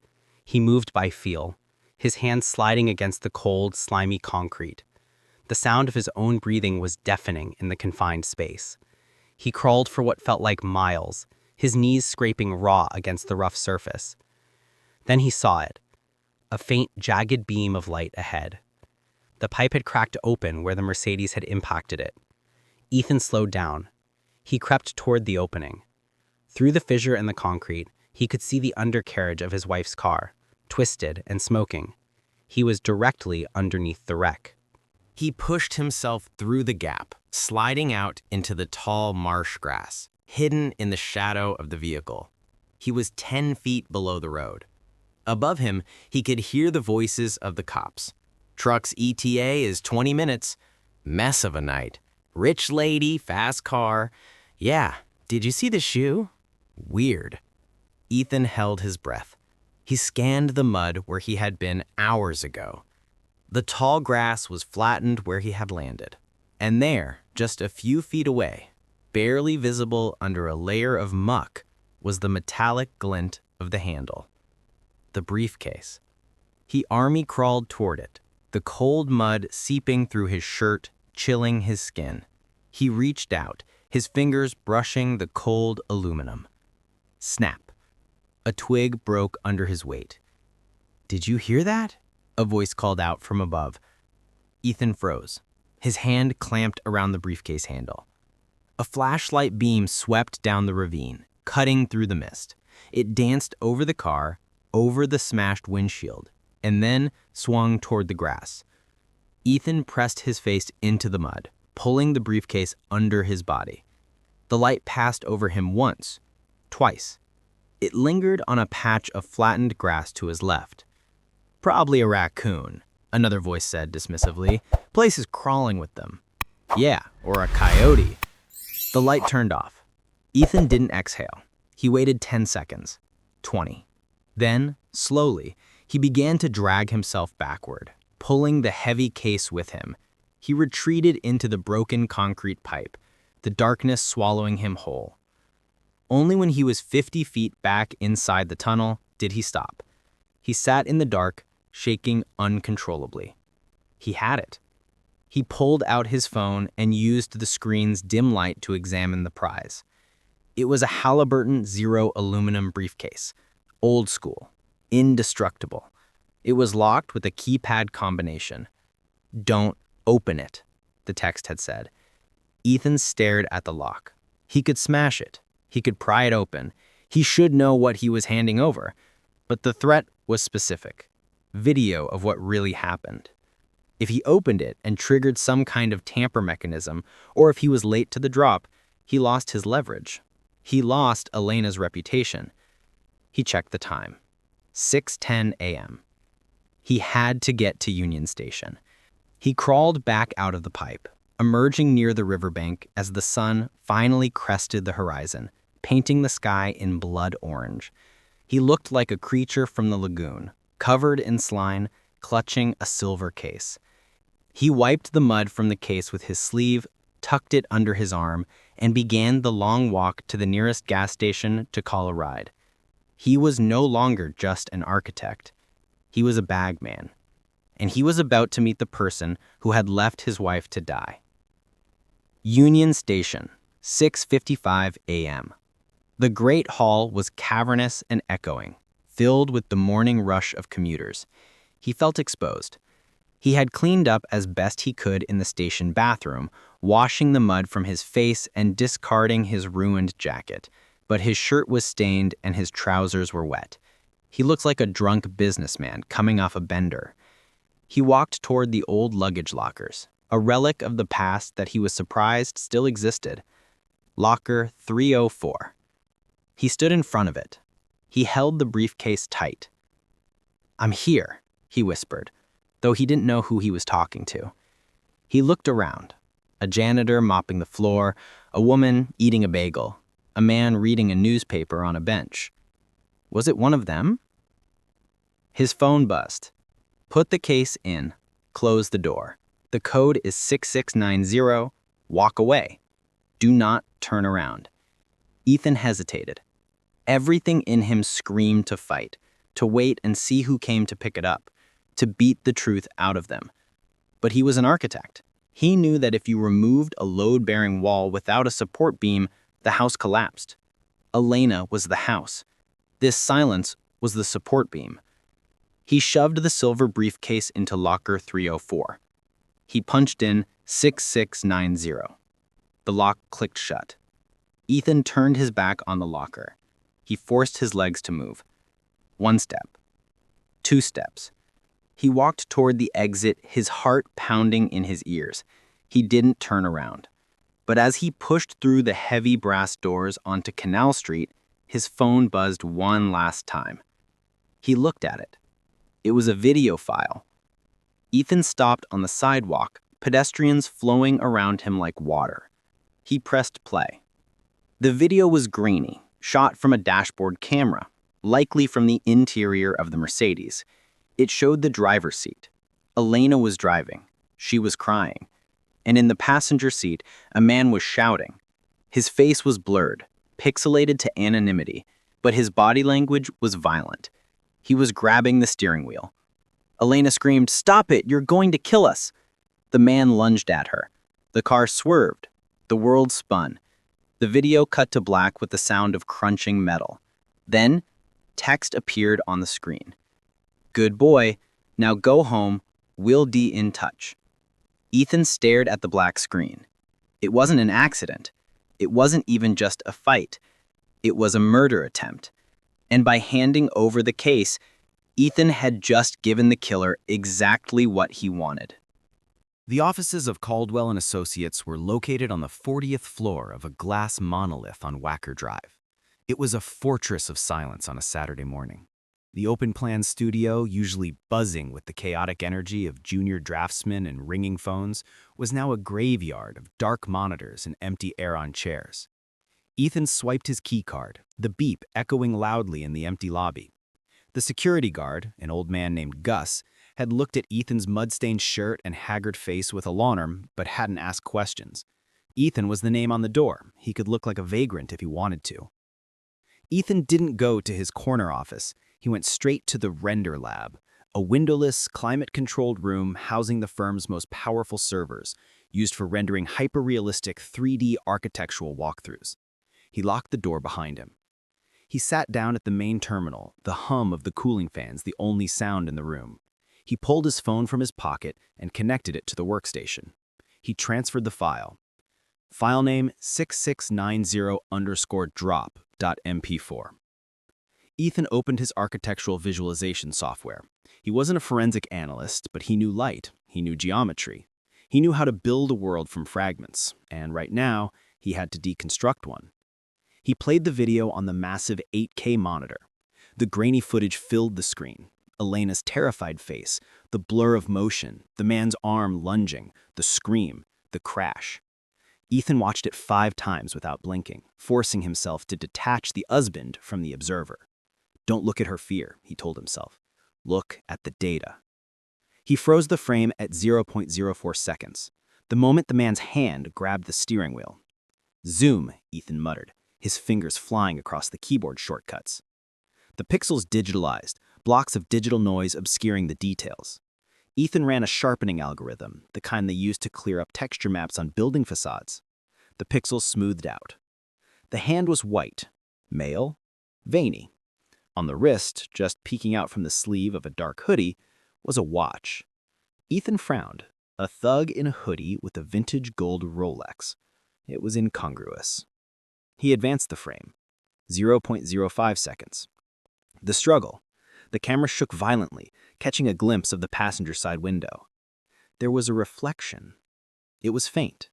He moved by feel, his hands sliding against the cold, slimy concrete. The sound of his own breathing was deafening in the confined space. He crawled for what felt like miles, his knees scraping raw against the rough surface. Then he saw it, a faint, jagged beam of light ahead. The pipe had cracked open where the Mercedes had impacted it. Ethan slowed down. He crept toward the opening. Through the fissure in the concrete, he could see the undercarriage of his wife's car, twisted and smoking. He was directly underneath the wreck. He pushed himself through the gap, sliding out into the tall marsh grass, hidden in the shadow of the vehicle. He was 10 feet below the road. Above him, he could hear the voices of the cops. Truck's ETA is 20 minutes. Mess of a night. Rich lady, fast car. Yeah, did you see the shoe? Weird. Ethan held his breath. He scanned the mud where he had been hours ago. The tall grass was flattened where he had landed. And there, just a few feet away, barely visible under a layer of muck, was the metallic glint of the handle. The briefcase. He army crawled toward it, the cold mud seeping through his shirt, chilling his skin. He reached out, his fingers brushing the cold aluminum. Snap. A twig broke under his weight. "Did you hear that?" a voice called out from above. Ethan froze, his hand clamped around the briefcase handle. A flashlight beam swept down the ravine, cutting through the mist. It danced over the car, over the smashed windshield, and then swung toward the grass. Ethan pressed his face into the mud, pulling the briefcase under his body. The light passed over him once, twice. It lingered on a patch of flattened grass to his left. "Probably a raccoon," another voice said dismissively. "Place is crawling with them." "Yeah, or a coyote." The light turned off. Ethan didn't exhale. He waited 10 seconds, 20. Then, slowly, he began to drag himself backward, pulling the heavy case with him. He retreated into the broken concrete pipe, the darkness swallowing him whole. Only when he was 50 feet back inside the tunnel did he stop. He sat in the dark, shaking uncontrollably. He had it. He pulled out his phone and used the screen's dim light to examine the prize. It was a Halliburton Zero aluminum briefcase, old school, indestructible. It was locked with a keypad combination. "Don't open it," the text had said. Ethan stared at the lock. He could smash it. He could pry it open. He should know what he was handing over. But the threat was specific. Video of what really happened. If he opened it and triggered some kind of tamper mechanism, or if he was late to the drop, he lost his leverage. He lost Elena's reputation. He checked the time. 6:10 a.m. He had to get to Union Station. He crawled back out of the pipe, emerging near the riverbank as the sun finally crested the horizon, painting the sky in blood orange. He looked like a creature from the lagoon, covered in slime, clutching a silver case. He wiped the mud from the case with his sleeve, tucked it under his arm, and began the long walk to the nearest gas station to call a ride. He was no longer just an architect. He was a bagman. And he was about to meet the person who had left his wife to die. Union Station, 6:55 a.m. The great hall was cavernous and echoing, filled with the morning rush of commuters. He felt exposed. He had cleaned up as best he could in the station bathroom, washing the mud from his face and discarding his ruined jacket, but his shirt was stained and his trousers were wet. He looked like a drunk businessman coming off a bender. He walked toward the old luggage lockers, a relic of the past that he was surprised still existed. Locker 304. He stood in front of it. He held the briefcase tight. "I'm here," he whispered, though he didn't know who he was talking to. He looked around. A janitor mopping the floor, a woman eating a bagel, a man reading a newspaper on a bench. Was it one of them? His phone buzzed. "Put the case in. Close the door. The code is 6690. Walk away. Do not turn around." Ethan hesitated. Everything in him screamed to fight, to wait and see who came to pick it up, to beat the truth out of them. But he was an architect. He knew that if you removed a load-bearing wall without a support beam, the house collapsed. Elena was the house. This silence was the support beam. He shoved the silver briefcase into locker 304. He punched in 6690. The lock clicked shut. Ethan turned his back on the locker. He forced his legs to move. 1 step. 2 steps. He walked toward the exit, his heart pounding in his ears. He didn't turn around. But as he pushed through the heavy brass doors onto Canal Street, his phone buzzed one last time. He looked at it. It was a video file. Ethan stopped on the sidewalk, pedestrians flowing around him like water. He pressed play. The video was grainy, shot from a dashboard camera, likely from the interior of the Mercedes. It showed the driver's seat. Elena was driving. She was crying. And in the passenger seat, a man was shouting. His face was blurred, pixelated to anonymity, but his body language was violent. He was grabbing the steering wheel. Elena screamed, "Stop it! You're going to kill us!" The man lunged at her. The car swerved. The world spun. The video cut to black with the sound of crunching metal. Then, text appeared on the screen. "Good boy. Now go home. We'll be in touch." Ethan stared at the black screen. It wasn't an accident. It wasn't even just a fight. It was a murder attempt. And by handing over the case, Ethan had just given the killer exactly what he wanted. The offices of Caldwell & Associates were located on the 40th floor of a glass monolith on Wacker Drive. It was a fortress of silence on a Saturday morning. The open-plan studio, usually buzzing with the chaotic energy of junior draftsmen and ringing phones, was now a graveyard of dark monitors and empty air-on chairs. Ethan swiped his keycard, the beep echoing loudly in the empty lobby. The security guard, an old man named Gus, had looked at Ethan's mud-stained shirt and haggard face with alarm, but hadn't asked questions. Ethan was the name on the door. He could look like a vagrant if he wanted to. Ethan didn't go to his corner office. He went straight to the Render Lab, a windowless, climate-controlled room housing the firm's most powerful servers, used for rendering hyper-realistic 3D architectural walkthroughs. He locked the door behind him. He sat down at the main terminal, the hum of the cooling fans the only sound in the room. He pulled his phone from his pocket and connected it to the workstation. He transferred the file. File name 6690_drop.mp4. Ethan opened his architectural visualization software. He wasn't a forensic analyst, but he knew light, he knew geometry. He knew how to build a world from fragments, and right now, he had to deconstruct one. He played the video on the massive 8K monitor. The grainy footage filled the screen. Elena's terrified face, the blur of motion, the man's arm lunging, the scream, the crash. Ethan watched it 5 times without blinking, forcing himself to detach the husband from the observer. Don't look at her fear, he told himself. Look at the data. He froze the frame at 0.04 seconds, the moment the man's hand grabbed the steering wheel. Zoom, Ethan muttered, his fingers flying across the keyboard shortcuts. The pixels digitalized, blocks of digital noise obscuring the details. Ethan ran a sharpening algorithm, the kind they use to clear up texture maps on building facades. The pixels smoothed out. The hand was white, male, veiny. On the wrist, just peeking out from the sleeve of a dark hoodie, was a watch. Ethan frowned, a thug in a hoodie with a vintage gold Rolex. It was incongruous. He advanced the frame. 0.05 seconds. The struggle. The camera shook violently, catching a glimpse of the passenger side window. There was a reflection. It was faint,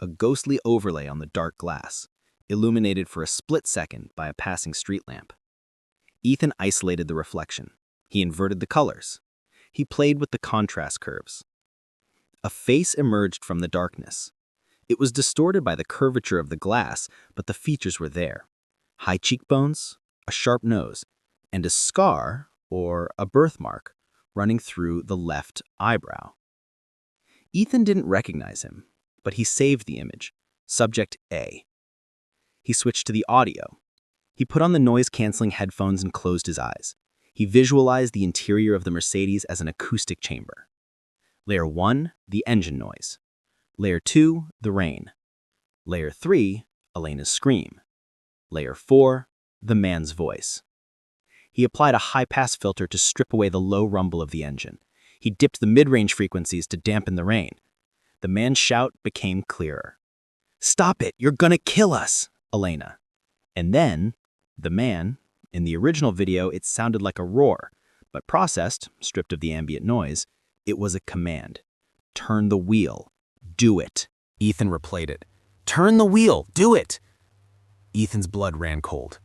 a ghostly overlay on the dark glass, illuminated for a split second by a passing street lamp. Ethan isolated the reflection. He inverted the colors. He played with the contrast curves. A face emerged from the darkness. It was distorted by the curvature of the glass, but the features were there. High cheekbones, a sharp nose, and a scar, or a birthmark, running through the left eyebrow. Ethan didn't recognize him, but he saved the image. Subject A. He switched to the audio. He put on the noise-canceling headphones and closed his eyes. He visualized the interior of the Mercedes as an acoustic chamber. Layer 1, the engine noise. Layer 2, the rain. Layer 3, Elena's scream. Layer 4, the man's voice. He applied a high-pass filter to strip away the low rumble of the engine. He dipped the mid-range frequencies to dampen the rain. The man's shout became clearer. "Stop it! You're gonna kill us!" Elena. And then, the man, in the original video it sounded like a roar, but processed, stripped of the ambient noise, it was a command. "Turn the wheel. Do it." Ethan replayed it. "Turn the wheel! Do it!" Ethan's blood ran cold.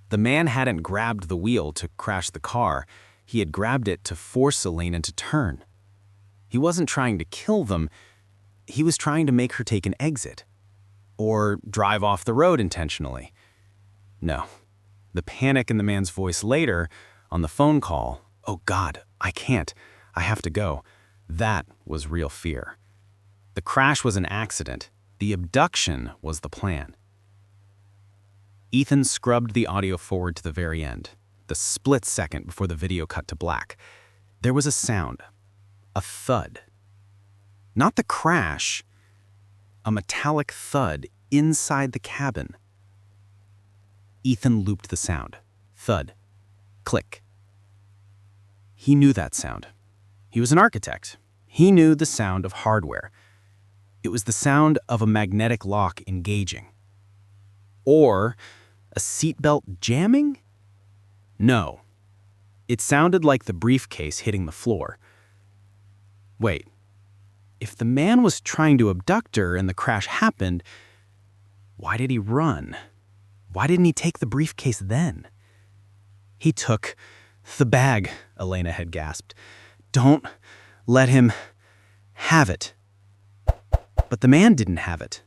The man hadn't grabbed the wheel to crash the car. He had grabbed it to force Elena to turn. He wasn't trying to kill them. He was trying to make her take an exit. Or drive off the road intentionally. No. The panic in the man's voice later, on the phone call, "Oh God, I can't. I have to go." That was real fear. The crash was an accident. The abduction was the plan. Ethan scrubbed the audio forward to the very end, the split second before the video cut to black. There was a sound. A thud. Not the crash. A metallic thud inside the cabin. Ethan looped the sound. Thud. Click. He knew that sound. He was an architect. He knew the sound of hardware. It was the sound of a magnetic lock engaging. Or a seatbelt jamming? No. It sounded like the briefcase hitting the floor. Wait. If the man was trying to abduct her and the crash happened, why did he run? Why didn't he take the briefcase then? He took the bag, Elena had gasped. Don't let him have it. But the man didn't have it.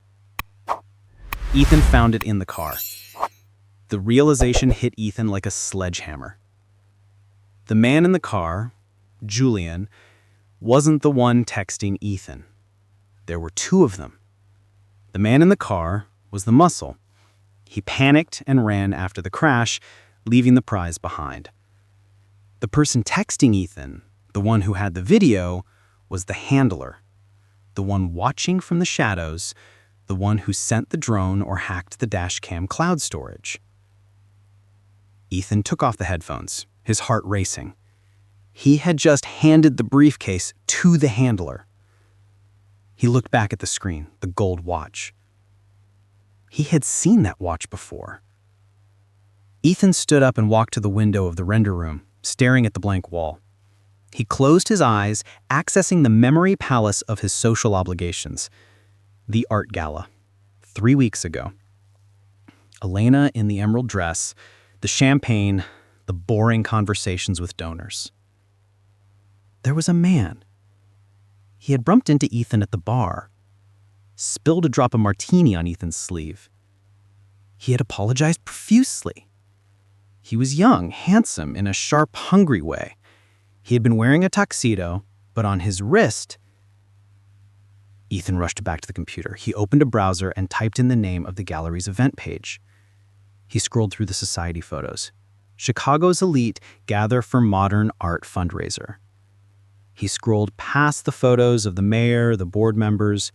Ethan found it in the car. The realization hit Ethan like a sledgehammer. The man in the car, Julian, wasn't the one texting Ethan. There were two of them. The man in the car was the muscle. He panicked and ran after the crash, leaving the prize behind. The person texting Ethan, the one who had the video, was the handler, the one watching from the shadows, the one who sent the drone or hacked the dashcam cloud storage. Ethan took off the headphones, his heart racing. He had just handed the briefcase to the handler. He looked back at the screen, the gold watch. He had seen that watch before. Ethan stood up and walked to the window of the render room, staring at the blank wall. He closed his eyes, accessing the memory palace of his social obligations. The art gala, 3 weeks ago. Elena in the emerald dress, the champagne, the boring conversations with donors. There was a man. He had bumped into Ethan at the bar, spilled a drop of martini on Ethan's sleeve. He had apologized profusely. He was young, handsome, in a sharp, hungry way. He had been wearing a tuxedo, but on his wrist... Ethan rushed back to the computer. He opened a browser and typed in the name of the gallery's event page. He scrolled through the society photos. Chicago's elite gather for modern art fundraiser. He scrolled past the photos of the mayor, the board members.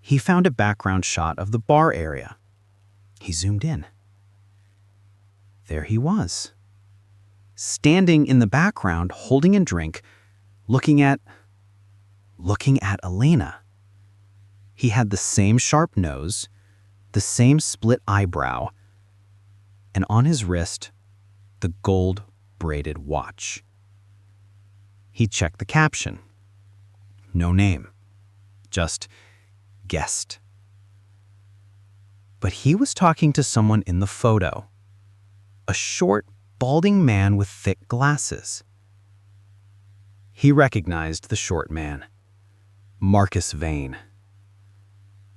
He found a background shot of the bar area. He zoomed in. There he was, standing in the background, holding a drink, looking at Elena. He had the same sharp nose, the same split eyebrow, and on his wrist, the gold braided watch. He checked the caption. No name, just guest. But he was talking to someone in the photo, a short, balding man with thick glasses. He recognized the short man, Marcus Vane,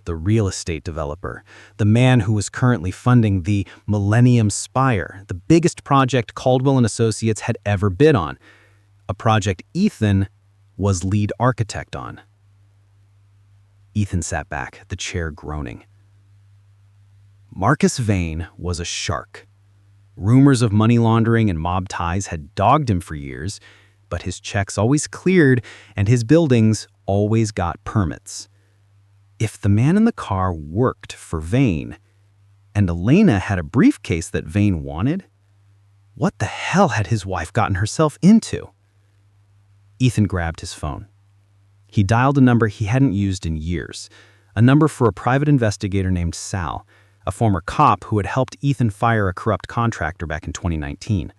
the real estate developer, the man who was currently funding the Millennium Spire, the biggest project Caldwell & Associates had ever bid on, a project Ethan was lead architect on. Ethan sat back, the chair groaning. Marcus Vane was a shark. Rumors of money laundering and mob ties had dogged him for years, but his checks always cleared and his buildings always got permits. If the man in the car worked for Vane, and Elena had a briefcase that Vane wanted, what the hell had his wife gotten herself into? Ethan grabbed his phone. He dialed a number he hadn't used in years, a number for a private investigator named Sal, a former cop who had helped Ethan fire a corrupt contractor back in 2019.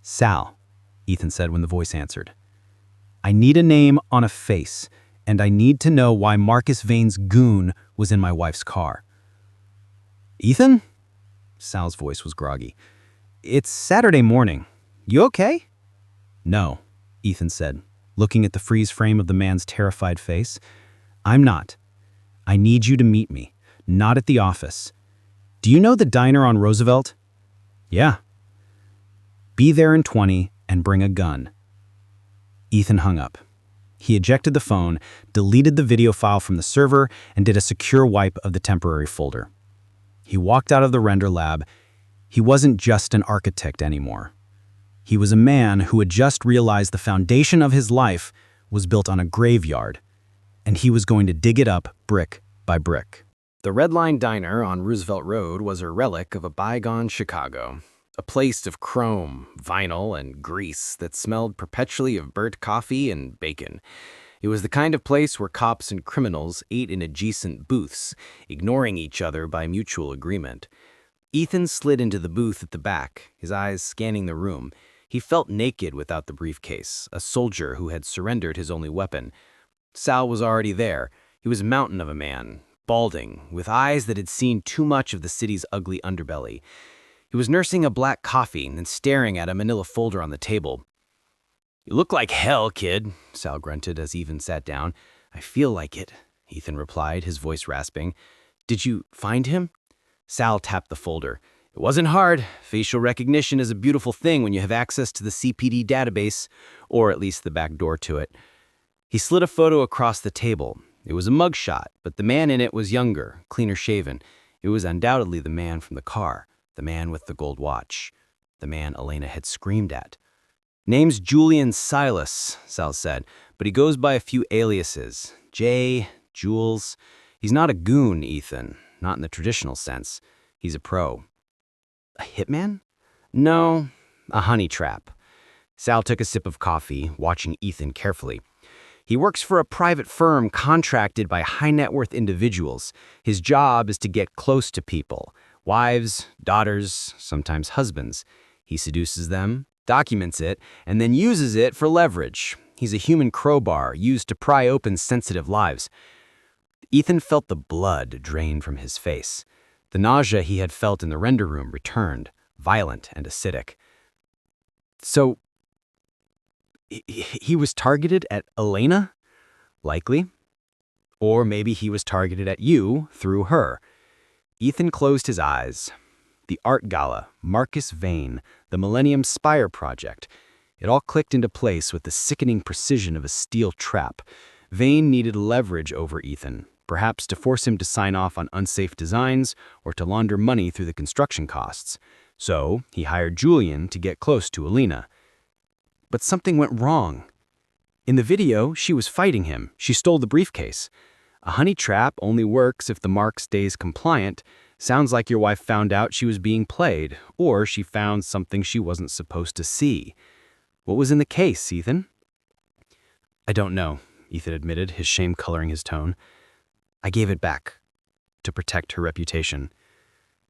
Sal, Ethan said when the voice answered. I need a name on a face, and I need to know why Marcus Vane's goon was in my wife's car. Ethan? Sal's voice was groggy. It's Saturday morning. You okay? No, Ethan said, looking at the freeze frame of the man's terrified face. I'm not. I need you to meet me, not at the office. Do you know the diner on Roosevelt? Yeah. Be there in 20 and bring a gun. Ethan hung up. He ejected the phone, deleted the video file from the server, and did a secure wipe of the temporary folder. He walked out of the render lab. He wasn't just an architect anymore. He was a man who had just realized the foundation of his life was built on a graveyard, and he was going to dig it up brick by brick. The Red Line Diner on Roosevelt Road was a relic of a bygone Chicago, a place of chrome, vinyl, and grease that smelled perpetually of burnt coffee and bacon. It was the kind of place where cops and criminals ate in adjacent booths, ignoring each other by mutual agreement. Ethan slid into the booth at the back, his eyes scanning the room. He felt naked without the briefcase, a soldier who had surrendered his only weapon. Sal was already there. He was a mountain of a man, balding, with eyes that had seen too much of the city's ugly underbelly. He was nursing a black coffee and staring at a manila folder on the table. "You look like hell, kid," Sal grunted as Ethan sat down. "I feel like it," Ethan replied, his voice rasping. "Did you find him?" Sal tapped the folder. "It wasn't hard. Facial recognition is a beautiful thing when you have access to the CPD database, or at least the back door to it." He slid a photo across the table. It was a mugshot, but the man in it was younger, cleaner shaven. It was undoubtedly the man from the car, the man with the gold watch, the man Elena had screamed at. "Name's Julian Silas," Sal said, "but he goes by a few aliases. Jay, Jules. He's not a goon, Ethan, not in the traditional sense. He's a pro." "A hitman?" "No, a honey trap." Sal took a sip of coffee, watching Ethan carefully. "He works for a private firm contracted by high-net-worth individuals. His job is to get close to people, wives, daughters, sometimes husbands. He seduces them, documents it, and then uses it for leverage. He's a human crowbar used to pry open sensitive lives." Ethan felt the blood drain from his face. The nausea he had felt in the render room returned, violent and acidic. "So, he was targeted at Elena?" "Likely. Or maybe he was targeted at you through her." Ethan closed his eyes. The art gala, Marcus Vane, the Millennium Spire project. It all clicked into place with the sickening precision of a steel trap. Vane needed leverage over Ethan, perhaps to force him to sign off on unsafe designs or to launder money through the construction costs. So he hired Julian to get close to Elena. But something went wrong. In the video, she was fighting him. She stole the briefcase. A honey trap only works if the mark stays compliant. Sounds like your wife found out she was being played, or she found something she wasn't supposed to see. What was in the case, Ethan? "I don't know," Ethan admitted, his shame coloring his tone. "I gave it back to protect her reputation."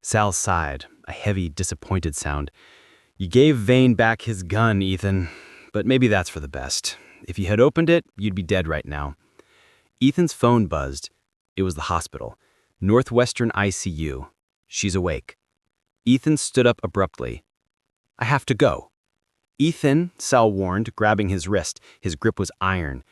Sal sighed, a heavy, disappointed sound. "You gave Vane back his gun, Ethan, but maybe that's for the best. If you had opened it, you'd be dead right now." Ethan's phone buzzed. It was the hospital. Northwestern ICU. "She's awake." Ethan stood up abruptly. "I have to go." "Ethan," Sal warned, grabbing his wrist. His grip was iron.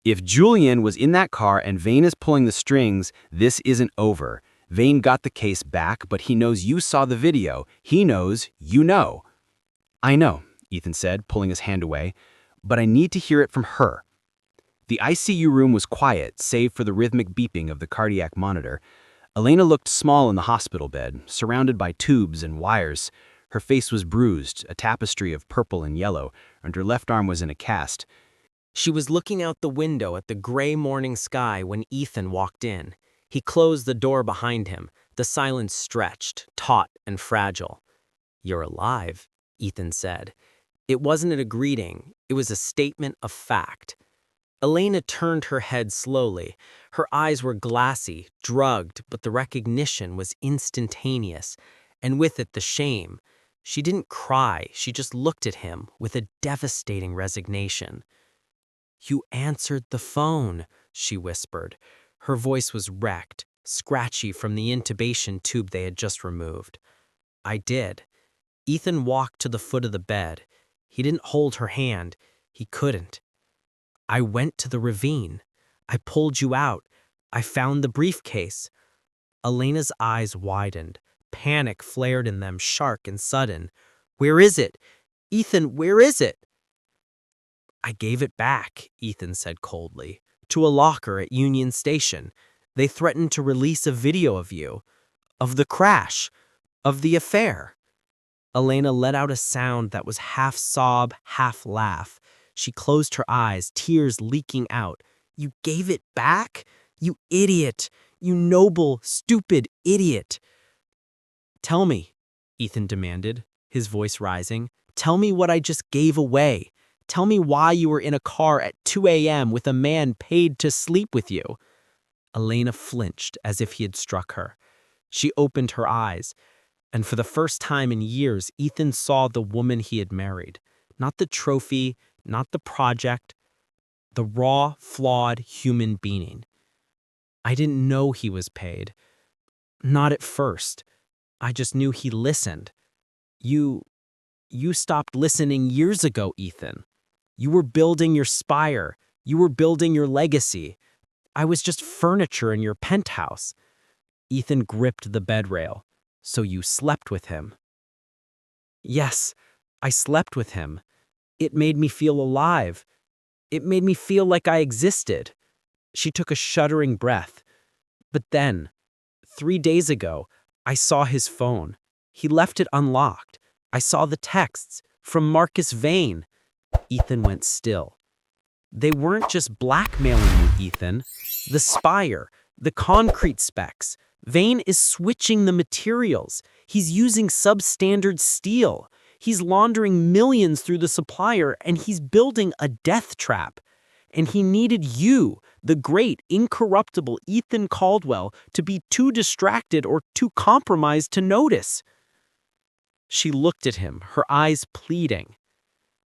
"If Julian was in that car and Vane is pulling the strings, this isn't over. Vane got the case back, but he knows you saw the video. He knows you know." "I know," Ethan said, pulling his hand away, "but I need to hear it from her." The ICU room was quiet, save for the rhythmic beeping of the cardiac monitor. Elena looked small in the hospital bed, surrounded by tubes and wires. Her face was bruised, a tapestry of purple and yellow, and her left arm was in a cast. She was looking out the window at the gray morning sky when Ethan walked in. He closed the door behind him, the silence stretched, taut and fragile. "You're alive," Ethan said. It wasn't a greeting, it was a statement of fact. Elena turned her head slowly. Her eyes were glassy, drugged, but the recognition was instantaneous, and with it the shame. She didn't cry, she just looked at him with a devastating resignation. "You answered the phone," she whispered. Her voice was wrecked, scratchy from the intubation tube they had just removed. "I did." Ethan walked to the foot of the bed. He didn't hold her hand. He couldn't. "I went to the ravine. I pulled you out. I found the briefcase." Elena's eyes widened. Panic flared in them, sharp and sudden. "Where is it? Ethan, where is it?" "I gave it back," Ethan said coldly, "to a locker at Union Station. They threatened to release a video of you, of the crash, of the affair." Elena let out a sound that was half sob, half laugh. She closed her eyes, tears leaking out. "You gave it back? You idiot! You noble, stupid idiot!" "Tell me," Ethan demanded, his voice rising. "Tell me what I just gave away. Tell me why you were in a car at 2 a.m. with a man paid to sleep with you." Elena flinched as if he had struck her. She opened her eyes, and for the first time in years, Ethan saw the woman he had married. Not the trophy, not the project, The raw, flawed human being. I didn't know he was paid. Not at first. I just knew he listened. You stopped listening years ago, Ethan. You were building your spire. You were building your legacy. I was just furniture in your penthouse. Ethan gripped the bed rail. So you slept with him. Yes, I slept with him. It made me feel alive. It made me feel like I existed. She took a shuddering breath. But then, 3 days ago, I saw his phone. He left it unlocked. I saw the texts from Marcus Vane. Ethan went still. They weren't just blackmailing you, Ethan. The spire, the concrete specs. Vane is switching the materials. He's using substandard steel. He's laundering millions through the supplier, and he's building a death trap. And he needed you, the great, incorruptible Ethan Caldwell, to be too distracted or too compromised to notice. She looked at him, her eyes pleading.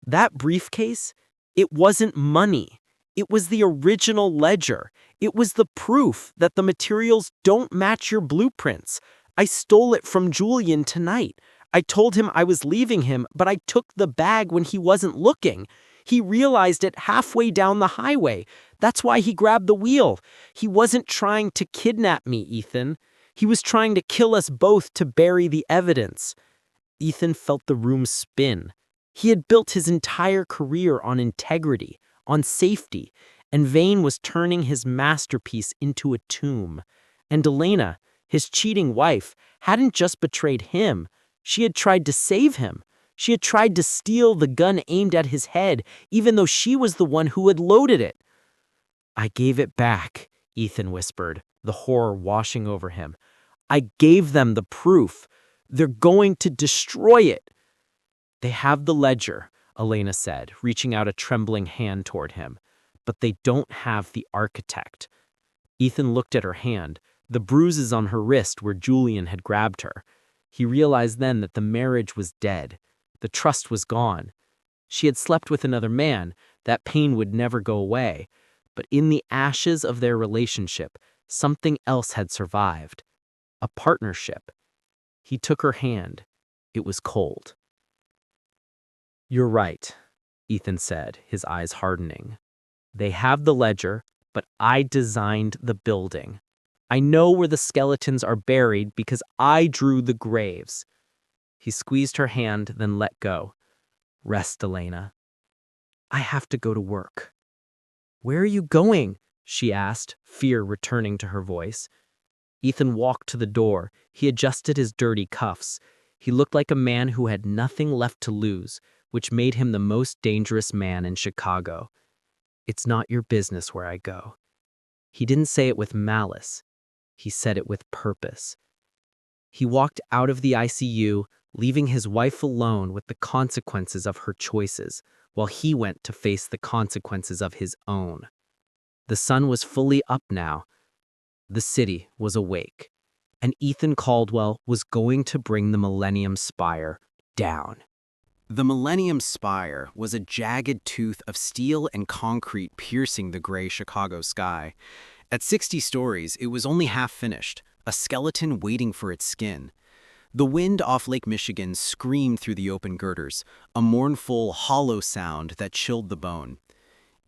That briefcase, it wasn't money. It was the original ledger. It was the proof that the materials don't match your blueprints. I stole it from Julian tonight. I told him I was leaving him, but I took the bag when he wasn't looking. He realized it halfway down the highway. That's why he grabbed the wheel. He wasn't trying to kidnap me, Ethan. He was trying to kill us both to bury the evidence. Ethan felt the room spin. He had built his entire career on integrity, on safety, and Vane was turning his masterpiece into a tomb. And Elena, his cheating wife, hadn't just betrayed him. She had tried to save him. She had tried to steal the gun aimed at his head, even though she was the one who had loaded it. I gave it back, Ethan whispered, the horror washing over him. I gave them the proof. They're going to destroy it. They have the ledger, Elena said, reaching out a trembling hand toward him. But they don't have the architect. Ethan looked at her hand, the bruises on her wrist where Julian had grabbed her. He realized then that the marriage was dead. The trust was gone. She had slept with another man. That pain would never go away. But in the ashes of their relationship, something else had survived. A partnership. He took her hand. It was cold. You're right, Ethan said, his eyes hardening. They have the ledger, but I designed the building. I know where the skeletons are buried because I drew the graves. He squeezed her hand, then let go. Rest, Elena. I have to go to work. Where are you going? She asked, fear returning to her voice. Ethan walked to the door. He adjusted his dirty cuffs. He looked like a man who had nothing left to lose, which made him the most dangerous man in Chicago. It's not your business where I go. He didn't say it with malice. He said it with purpose. He walked out of the ICU, leaving his wife alone with the consequences of her choices, while he went to face the consequences of his own. The sun was fully up now. The city was awake, and Ethan Caldwell was going to bring the Millennium Spire down. The Millennium Spire was a jagged tooth of steel and concrete piercing the gray Chicago sky. At 60 stories, it was only half finished, a skeleton waiting for its skin. The wind off Lake Michigan screamed through the open girders, a mournful, hollow sound that chilled the bone.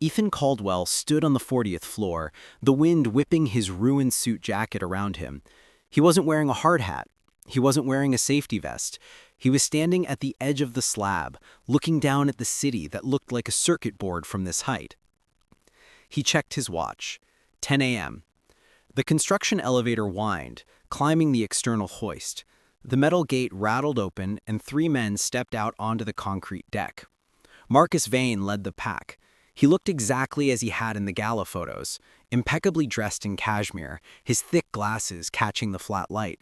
Ethan Caldwell stood on the 40th floor, the wind whipping his ruined suit jacket around him. He wasn't wearing a hard hat. He wasn't wearing a safety vest. He was standing at the edge of the slab, looking down at the city that looked like a circuit board from this height. He checked his watch. 10 a.m. The construction elevator whined, climbing the external hoist. The metal gate rattled open, and 3 men stepped out onto the concrete deck. Marcus Vane led the pack. He looked exactly as he had in the gala photos, impeccably dressed in cashmere, his thick glasses catching the flat light.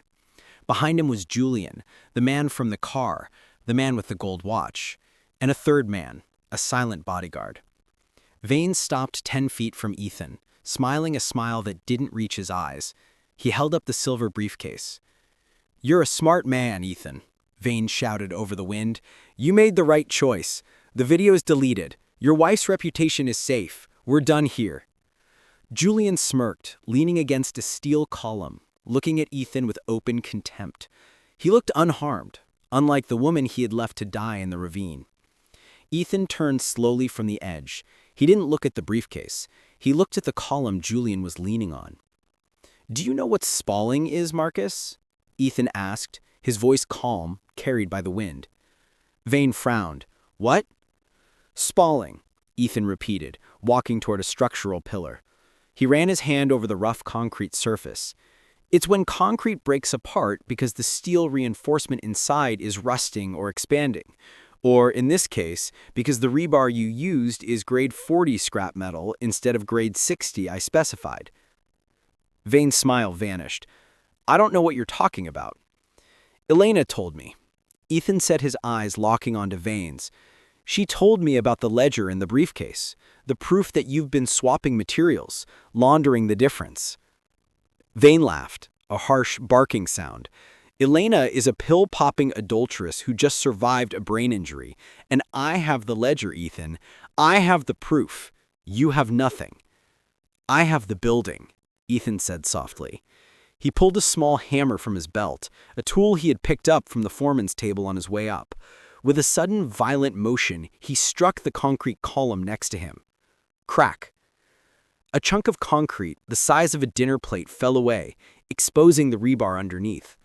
Behind him was Julian, the man from the car, the man with the gold watch, and a third man, a silent bodyguard. Vane stopped 10 feet from Ethan, smiling a smile that didn't reach his eyes. He held up the silver briefcase. "You're a smart man, Ethan," Vane shouted over the wind. "You made the right choice. The video's deleted. Your wife's reputation is safe. We're done here." Julian smirked, leaning against a steel column, looking at Ethan with open contempt. He looked unharmed, unlike the woman he had left to die in the ravine. Ethan turned slowly from the edge. He didn't look at the briefcase. He looked at the column Julian was leaning on. "Do you know what spalling is, Marcus?" Ethan asked, his voice calm, carried by the wind. Vane frowned. "What?" "Spalling," Ethan repeated, walking toward a structural pillar. He ran his hand over the rough concrete surface. "It's when concrete breaks apart because the steel reinforcement inside is rusting or expanding. Or, in this case, because the rebar you used is grade 40 scrap metal instead of grade 60 I specified." Vane's smile vanished. "I don't know what you're talking about." "Elena told me." Ethan set his eyes locking onto Vane's. "She told me about the ledger in the briefcase, the proof that you've been swapping materials, laundering the difference." Vane laughed, a harsh, barking sound. "Elena is a pill-popping adulteress who just survived a brain injury, and I have the ledger, Ethan. I have the proof. You have nothing." "I have the building," Ethan said softly. He pulled a small hammer from his belt, a tool he had picked up from the foreman's table on his way up. With a sudden, violent motion, he struck the concrete column next to him. Crack! A chunk of concrete, the size of a dinner plate, fell away, exposing the rebar underneath.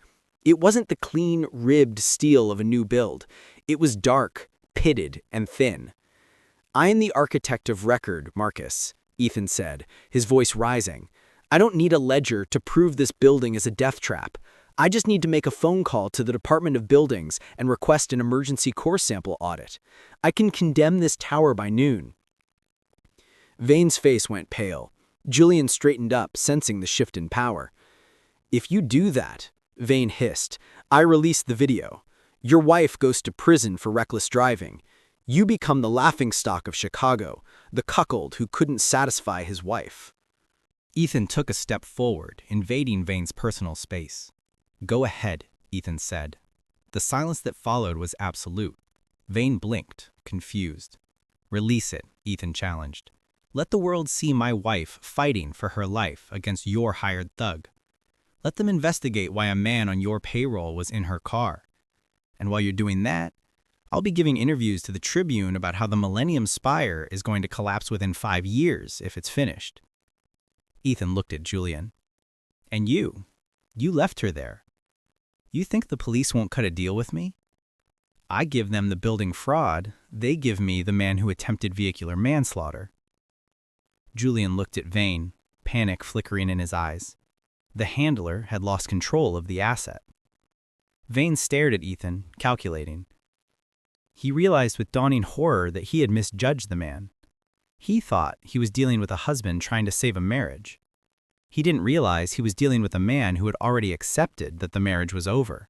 It wasn't the clean, ribbed steel of a new build. It was dark, pitted, and thin. "I am the architect of record, Marcus," Ethan said, his voice rising. "I don't need a ledger to prove this building is a death trap. I just need to make a phone call to the Department of Buildings and request an emergency core sample audit. I can condemn this tower by noon." Vane's face went pale. Julian straightened up, sensing the shift in power. "If you do that," Vane hissed, "I release the video. Your wife goes to prison for reckless driving. You become the laughingstock of Chicago, the cuckold who couldn't satisfy his wife." Ethan took a step forward, invading Vane's personal space. "Go ahead," Ethan said. The silence that followed was absolute. Vane blinked, confused. "Release it," Ethan challenged. "Let the world see my wife fighting for her life against your hired thug. Let them investigate why a man on your payroll was in her car. And while you're doing that, I'll be giving interviews to the Tribune about how the Millennium Spire is going to collapse within 5 years if it's finished." Ethan looked at Julian. "And you left her there. You think the police won't cut a deal with me? I give them the building fraud, they give me the man who attempted vehicular manslaughter." Julian looked at Vane, panic flickering in his eyes. The handler had lost control of the asset. Vane stared at Ethan, calculating. He realized with dawning horror that he had misjudged the man. He thought he was dealing with a husband trying to save a marriage. He didn't realize he was dealing with a man who had already accepted that the marriage was over.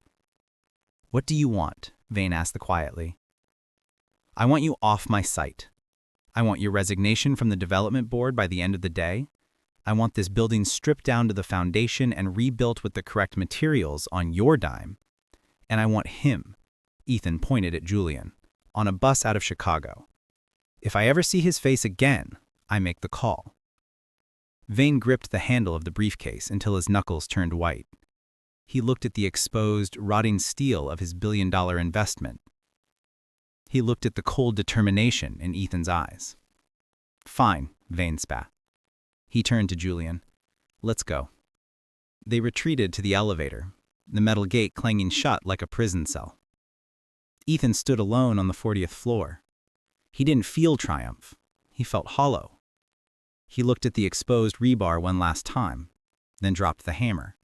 "What do you want?" Vane asked quietly. "I want you off my site. I want your resignation from the development board by the end of the day. I want this building stripped down to the foundation and rebuilt with the correct materials on your dime. And I want him," Ethan pointed at Julian, "on a bus out of Chicago. If I ever see his face again, I make the call." Vane gripped the handle of the briefcase until his knuckles turned white. He looked at the exposed, rotting steel of his billion-dollar investment. He looked at the cold determination in Ethan's eyes. "Fine," Vane spat. He turned to Julian. "Let's go." They retreated to the elevator, the metal gate clanging shut like a prison cell. Ethan stood alone on the 40th floor. He didn't feel triumph. He felt hollow. He looked at the exposed rebar one last time, then dropped the hammer.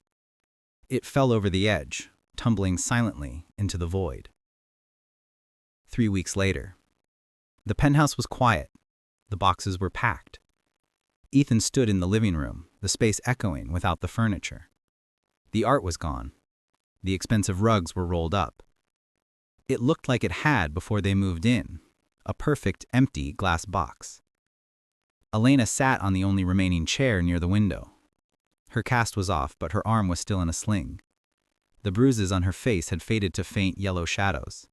It fell over the edge, tumbling silently into the void. 3 weeks later. The penthouse was quiet. The boxes were packed. Ethan stood in the living room, the space echoing without the furniture. The art was gone. The expensive rugs were rolled up. It looked like it had before they moved in, a perfect empty glass box. Elena sat on the only remaining chair near the window. Her cast was off, but her arm was still in a sling. The bruises on her face had faded to faint yellow shadows.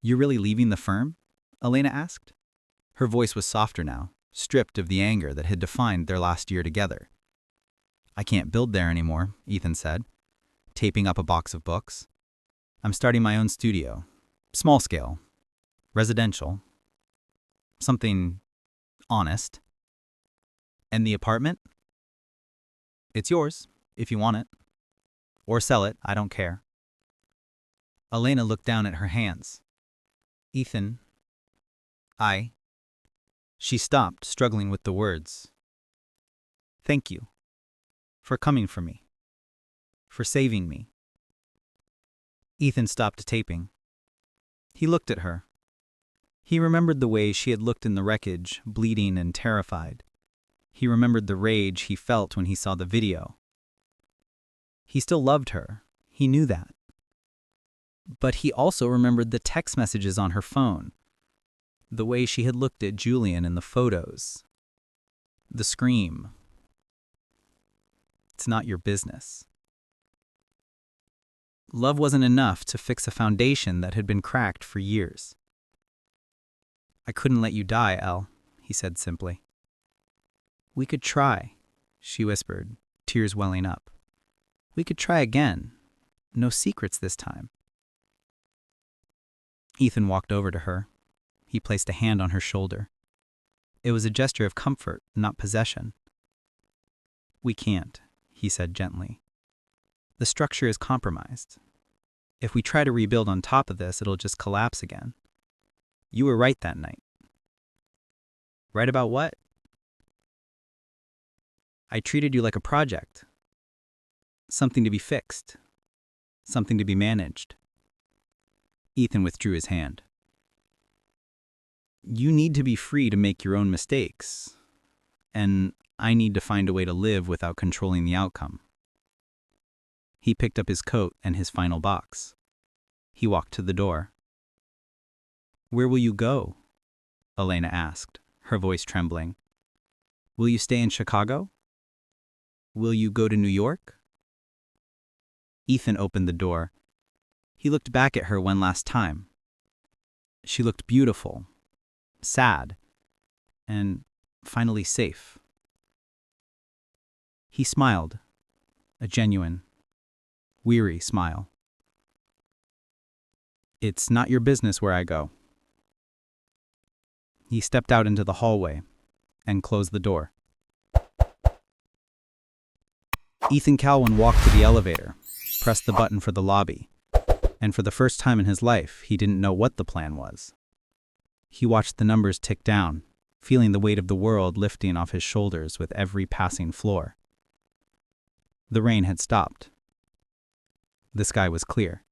"You're really leaving the firm?" Elena asked. Her voice was softer now, stripped of the anger that had defined their last year together. "I can't build there anymore," Ethan said, taping up a box of books. "I'm starting my own studio. Small scale. Residential. Something honest." "And the apartment?" "It's yours, if you want it. Or sell it, I don't care." Elena looked down at her hands. "Ethan, I..." She stopped, struggling with the words. "Thank you. For coming for me. For saving me." Ethan stopped taping. He looked at her. He remembered the way she had looked in the wreckage, bleeding and terrified. He remembered the rage he felt when he saw the video. He still loved her. He knew that. But he also remembered the text messages on her phone, the way she had looked at Julian in the photos, the scream. "It's not your business." Love wasn't enough to fix a foundation that had been cracked for years. "I couldn't let you die, Elle," he said simply. "We could try," she whispered, tears welling up. "We could try again. No secrets this time." Ethan walked over to her. He placed a hand on her shoulder. It was a gesture of comfort, not possession. "We can't," he said gently. "The structure is compromised. If we try to rebuild on top of this, it'll just collapse again. You were right that night." "Right about what?" "I treated you like a project. Something to be fixed. Something to be managed." Ethan withdrew his hand. "You need to be free to make your own mistakes. And I need to find a way to live without controlling the outcome." He picked up his coat and his final box. He walked to the door. "Where will you go?" Elena asked, her voice trembling. "Will you stay in Chicago? Will you go to New York?" Ethan opened the door. He looked back at her one last time. She looked beautiful, sad, and finally safe. He smiled, a genuine, weary smile. "It's not your business where I go." He stepped out into the hallway and closed the door. Ethan Calwin walked to the elevator, pressed the button for the lobby, and for the first time in his life, he didn't know what the plan was. He watched the numbers tick down, feeling the weight of the world lifting off his shoulders with every passing floor. The rain had stopped. The sky was clear.